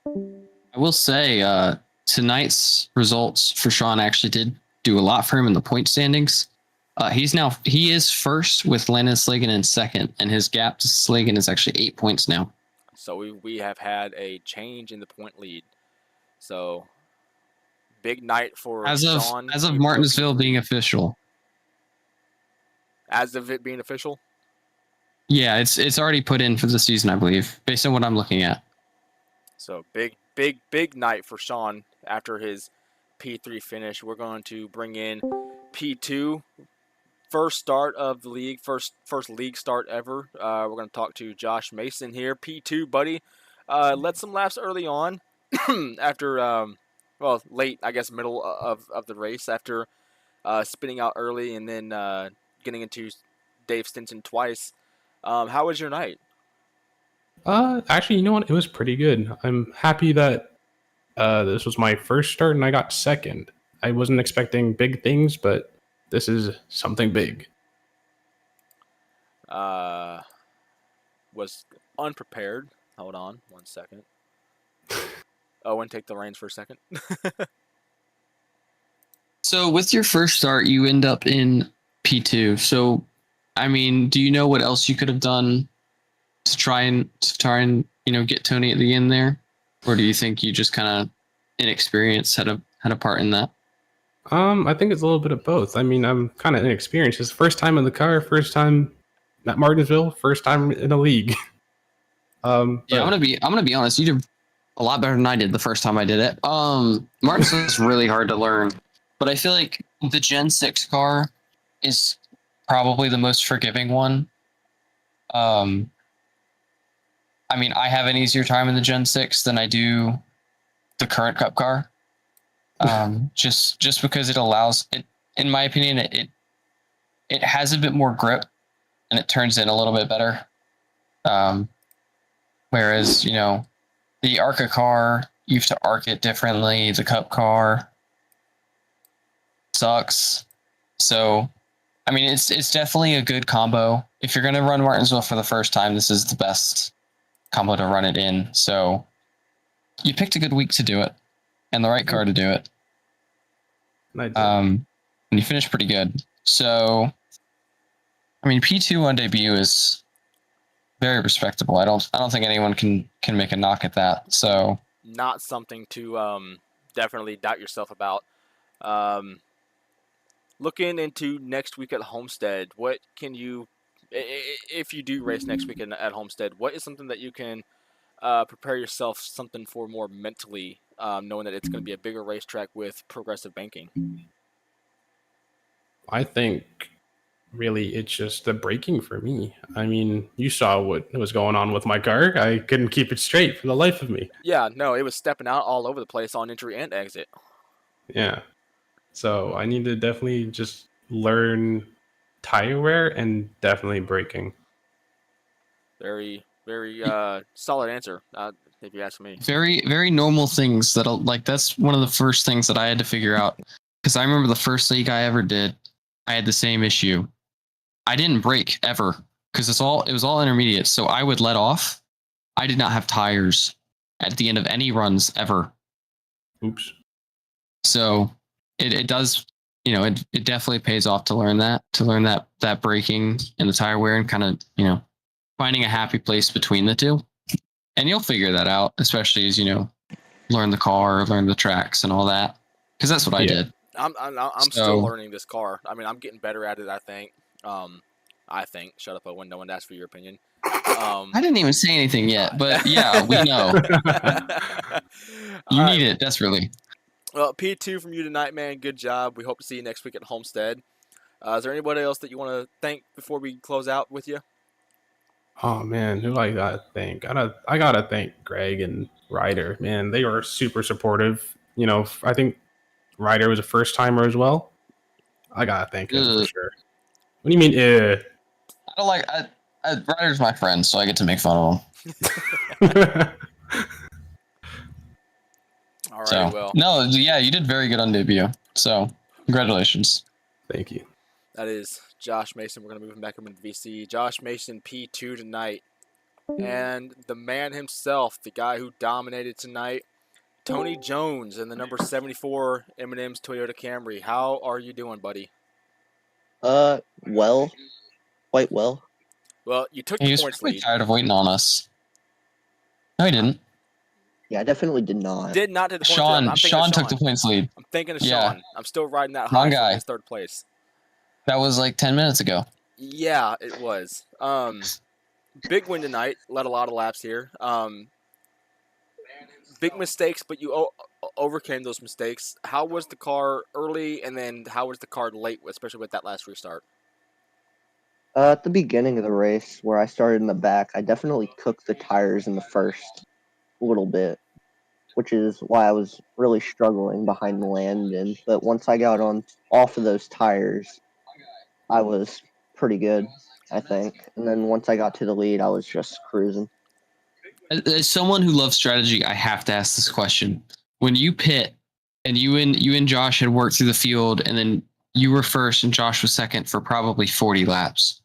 I will say, tonight's results for Sean actually did do a lot for him in the point standings. He is first with Landon Slagan in second, and his gap to Slagan is actually 8 points now. So we have had a change in the point lead. So big night for Sean. As of Martinsville being official. As of it being official? Yeah, it's already put in for the season, I believe, based on what I'm looking at. So big night for Sean after his P3 finish. We're going to bring in P2. First start of the league, first league start ever. We're going to talk to Josh Mason here. P2, buddy. Led some laps early on after, late, I guess, middle of the race after spinning out early and then getting into Dave Stinson twice. How was your night? Actually, you know what? It was pretty good. I'm happy that this was my first start and I got second. I wasn't expecting big things, but this is something big. Was unprepared. Hold on 1 second. Owen, take the reins for a second. So with your first start, you end up in P2. So, I mean, do you know what else you could have done to try and get Tony at the end there, or do you think you just kind of inexperienced had a part in that? I think it's a little bit of both. I mean, I'm kind of inexperienced. It's first time in the car, first time at Martinsville, first time in a league. Yeah, I'm gonna be honest. You did a lot better than I did the first time I did it. Martinsville's really hard to learn, but I feel like the Gen 6 car is probably the most forgiving one. I mean, I have an easier time in the Gen 6 than I do the current Cup car. Just because it allows it, in my opinion, it has a bit more grip and it turns in a little bit better. Whereas, the ARCA car, you have to arc it differently. The Cup car sucks. So, I mean, it's definitely a good combo. If you're going to run Martinsville for the first time, this is the best combo to run it in. So you picked a good week to do it and the right car to do it. And you finished pretty good. So, I mean, P2 on debut is very respectable. I don't think anyone can make a knock at that. So not something to definitely doubt yourself about. Looking into next week at Homestead, what can you, if you do race next week at Homestead, what is something that you can prepare yourself something for more mentally, knowing that it's going to be a bigger racetrack with progressive banking? I think really it's just the braking for me. I mean, you saw what was going on with my car. I couldn't keep it straight for the life of me. Yeah, no, it was stepping out all over the place on entry and exit. Yeah. So I need to definitely just learn tire wear and definitely braking. Very, very solid answer, if you ask me. Very, very normal things that'll like. That's one of the first things that I had to figure out because I remember the first league I ever did, I had the same issue. I didn't brake ever because it was all intermediate. So I would let off. I did not have tires at the end of any runs ever. Oops. So it does, it definitely pays off to learn that braking and the tire wear and kind of, finding a happy place between the two. And you'll figure that out, especially as, learn the car, learn the tracks and all that. Because that's what I did. I'm still learning this car. I mean, I'm getting better at it, I think. Shut up, Owen. No one asked for your opinion. I didn't even say anything yet, but yeah, we know. You need it desperately. Well, P2 from you tonight, man. Good job. We hope to see you next week at Homestead. Is there anybody else that you want to thank before we close out with you? Oh man, who I gotta thank? I gotta thank Greg and Ryder. Man, they were super supportive. I think Ryder was a first timer as well. I gotta thank him for sure. What do you mean? I don't like. Ryder's my friend, so I get to make fun of him. All right. So, well. No, yeah, you did very good on debut. So, congratulations. Thank you. That is Josh Mason. We're going to move him back up into VC. Josh Mason, P2 tonight. And the man himself, the guy who dominated tonight, Tony Jones in the number 74 M&M's Toyota Camry. How are you doing, buddy? Well. Quite well. Well, you took He the was points probably lead. tired of waiting on us. No, he didn't. Yeah, I definitely did not. Did not take the points lead. I'm thinking of Sean took the points lead. I'm thinking of Yeah. Sean. I'm still riding that Wrong high guy. for his third place. That was like 10 minutes ago. Yeah, it was. Big win tonight. Led a lot of laps here. Big mistakes, but you overcame those mistakes. How was the car early, and then how was the car late, especially with that last restart? At the beginning of the race, where I started in the back, I definitely cooked the tires in the first little bit, which is why I was really struggling behind Landon. But once I got off of those tires, I was pretty good, I think. And then once I got to the lead, I was just cruising. As someone who loves strategy, I have to ask this question. When you pit and you and Josh had worked through the field and then you were first and Josh was second for probably 40 laps,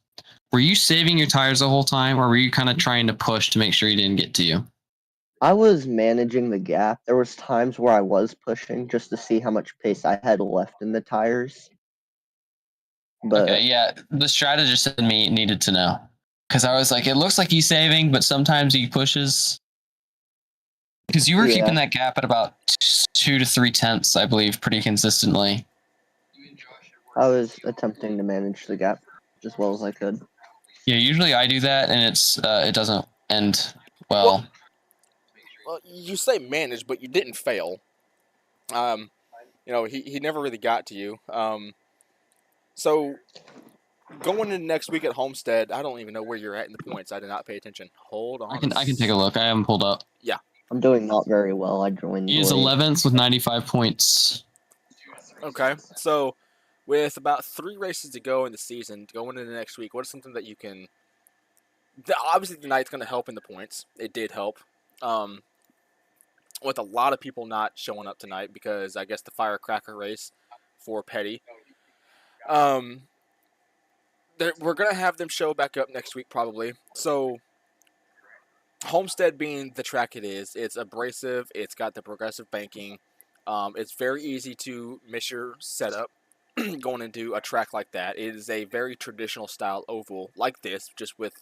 were you saving your tires the whole time, or were you kind of trying to push to make sure he didn't get to you? I was managing the gap. There was times where I was pushing just to see how much pace I had left in the tires. But Okay, yeah, the strategist in me needed to know. Because I was like, it looks like he's saving, but sometimes he pushes. Because you were keeping that gap at about 2 to 3 tenths, I believe, pretty consistently. I was attempting to manage the gap as well as I could. Yeah, usually I do that, and it doesn't end well. Well, you say manage, but you didn't fail. He never really got to you. So going into next week at Homestead, I don't even know where you're at in the points. I did not pay attention. Hold on. I can take a look. I haven't pulled up. Yeah. I'm doing not very well. I joined. He is 11th with 95 points. Okay, so with about 3 races to go in the season, going into next week, what is something that you can... Obviously, tonight's going to help in the points. It did help. With a lot of people not showing up tonight because I guess the firecracker race for Petty. We're going to have them show back up next week probably. So Homestead being the track it is, it's abrasive. It's got the progressive banking. It's very easy to miss your setup going into a track like that. It is a very traditional style oval like this, just with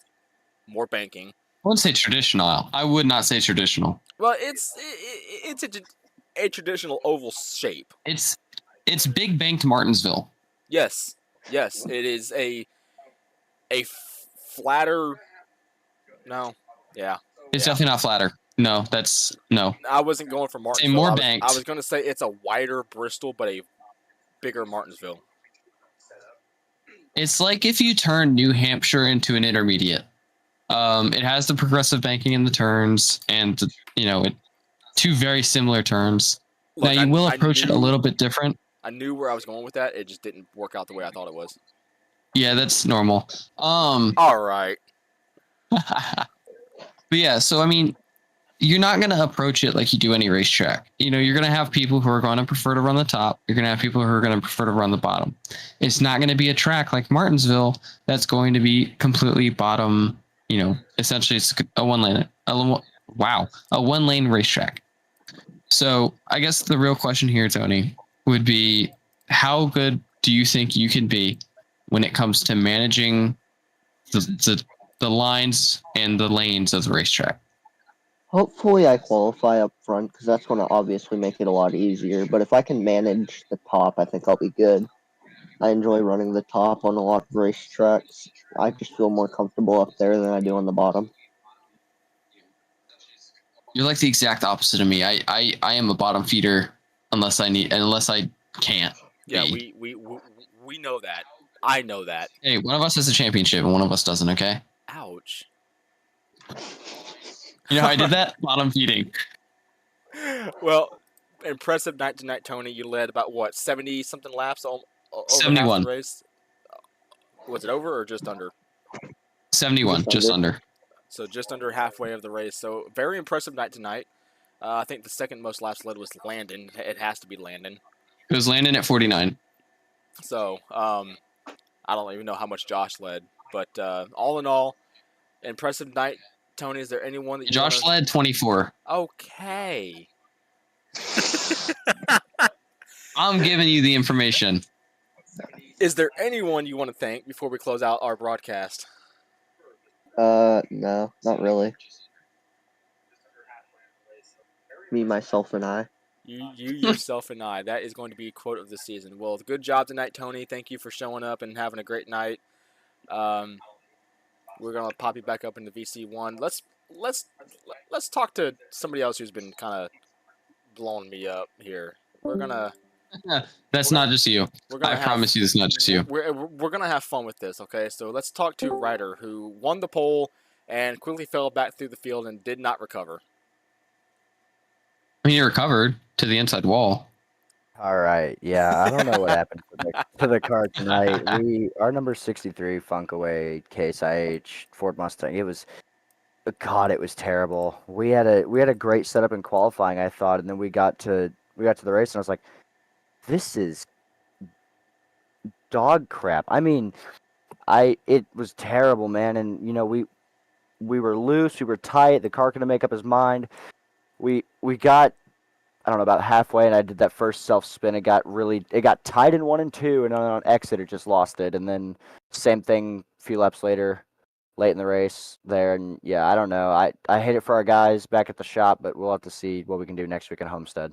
more banking. I wouldn't say traditional. I would not say traditional. Well, it's a traditional oval shape. It's big banked Martinsville. Yes, it is a flatter. No, yeah. It's definitely not flatter. No, that's no. I wasn't going for Martinsville. More banked. I was going to say it's a wider Bristol, but a bigger Martinsville. It's like if you turn New Hampshire into an intermediate. It has the progressive banking in the turns, and two very similar turns. Look, now you will approach it a little bit different. I knew where I was going with that. It just didn't work out the way I thought it was. Yeah, that's normal. All right. But yeah, so I mean, you're not going to approach it like you do any racetrack. You know, you're going to have people who are going to prefer to run the top. You're going to have people who are going to prefer to run the bottom. It's not going to be a track like Martinsville that's going to be completely bottom. You know, essentially it's a one lane racetrack. So I guess the real question here, Tony, would be how good do you think you can be when it comes to managing the lines and the lanes of the racetrack? Hopefully, I qualify up front because that's going to obviously make it a lot easier. But if I can manage the top, I think I'll be good. I enjoy running the top on a lot of racetracks. I just feel more comfortable up there than I do on the bottom. You're like the exact opposite of me. I am a bottom feeder unless I can't. Yeah, be. we know that. I know that. Hey, one of us has a championship and one of us doesn't. Okay. Ouch. You know how I did that? Bottom feeding. Well, impressive night tonight, Tony. You led about what 70 something laps over half 71. the race. Was it over or just under? 71, just under. So just under halfway of the race. So very impressive night tonight. I think the second most laps led was Landon. It has to be Landon. It was Landon at 49. So I don't even know how much Josh led, but all in all, impressive night. Tony, is there anyone that you Josh led 24. Okay. I'm giving you the information. Is there anyone you want to thank before we close out our broadcast? No, not really. Me, myself, and I. You yourself, and I. That is going to be a quote of the season. Well, good job tonight, Tony. Thank you for showing up and having a great night. We're gonna pop you back up into VC1. Let's talk to somebody else who's been kind of blowing me up here. That's not just you. I promise you, that's not just you. We're gonna have fun with this, okay? So let's talk to Ryder, who won the pole and quickly fell back through the field and did not recover. I mean, he recovered to the inside wall. All right. Yeah, I don't know what happened to the car tonight. Our number 63 Funkaway Case IH Ford Mustang. It was terrible. We had a great setup in qualifying, I thought, and then we got to the race and I was like, this is dog crap. I mean, it was terrible, man, and you know, we were loose, we were tight, the car couldn't make up his mind. We got, I don't know, about halfway, and I did that first self spin. It got tight in 1 and 2, and on exit it just lost it. And then same thing a few laps later, late in the race there. And yeah, I don't know. I hate it for our guys back at the shop, but we'll have to see what we can do next week at Homestead.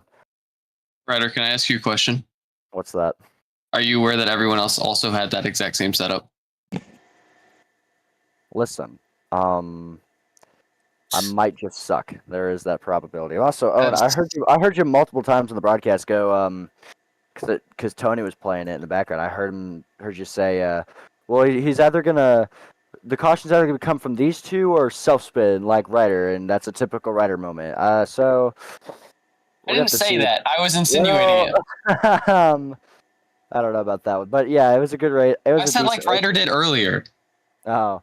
Ryder, can I ask you a question? What's that? Are you aware that everyone else also had that exact same setup? Listen, I might just suck. There is that probability. Also, Owen, I heard you multiple times on the broadcast go, because Tony was playing it in the background. I heard you say, well, the caution's either gonna come from these two or self spin like Ryder, and that's a typical Ryder moment. So I didn't say that. I was insinuating it. I don't know about that one, but yeah, it was a good race. I said like Ryder did earlier. Oh.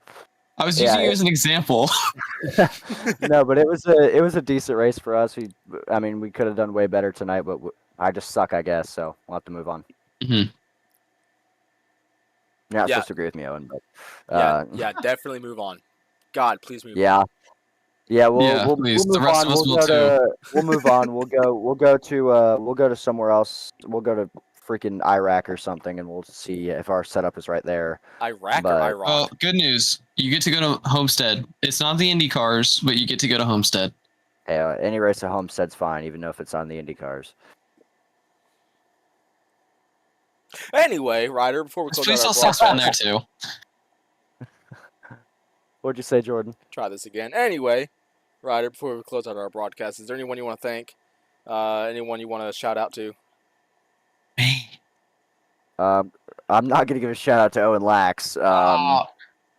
I was using you as an example. No, but it was a decent race for us. We could have done way better tonight, but I just suck, I guess. So we'll have to move on. Mm-hmm. You're not supposed to agree with me, Owen, but yeah, definitely move on. God, please move on. Yeah, we'll please. move the rest on. Of us will We'll move on. We'll go to somewhere else. We'll go to freaking Iraq or something, and we'll see if our setup is right there. Iraq or Iraq? Oh, good news. You get to go to Homestead. It's not the Indy cars, but you get to go to Homestead. Hey, any race at Homestead's fine, even if it's on the Indy cars. Anyway, Ryder, before we close Please out sell our Suspend there too. What'd you say, Jordan? Try this again. Anyway, Ryder, before we close out our broadcast, is there anyone you want to thank? Anyone you want to shout out to? I'm not gonna give a shout out to Owen Lax,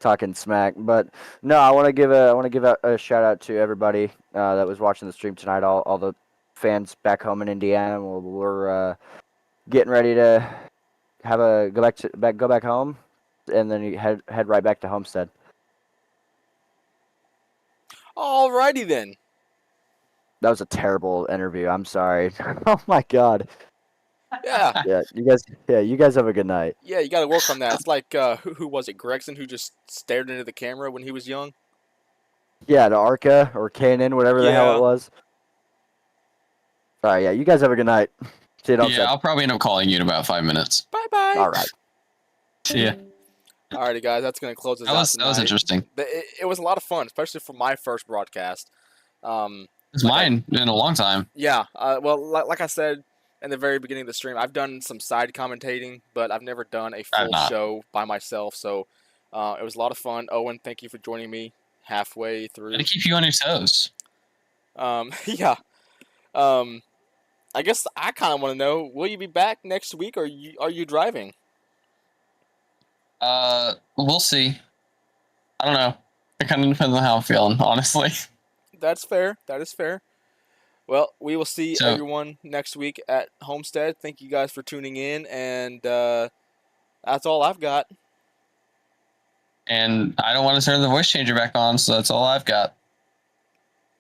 talking smack, but no, I want to give a shout out to everybody that was watching the stream tonight. All the fans back home in Indiana. We're getting ready to go back home, and then you head right back to Homestead. Alrighty then. That was a terrible interview. I'm sorry. Oh my god. Yeah. Yeah, you guys have a good night. Yeah, you got to work on that. It's like who was it? Gregson, who just stared into the camera when he was young. Yeah, the Arca or Kanan, whatever the hell Yeah. it was. All right, yeah, you guys have a good night. See you at Yeah, Homestead. I'll probably end up calling you in about 5 minutes. Bye bye. All right. See ya. Alrighty, guys, that's gonna close us That out was tonight. interesting. It was a lot of fun, especially for my first broadcast. It's mine in a long time. Yeah. Well, like I said in the very beginning of the stream, I've done some side commentating, but I've never done a full not. show by myself. So it was a lot of fun. Owen, thank you for joining me halfway through. Gotta keep you on your toes. Yeah. I guess I kind of want to know: will you be back next week, or are you driving? We'll see. I don't know. It kind of depends on how I'm feeling, honestly. That's fair. That is fair. Well, we will see So- everyone next week at Homestead. Thank you guys for tuning in, and that's all I've got. And I don't want to turn the voice changer back on, so that's all I've got.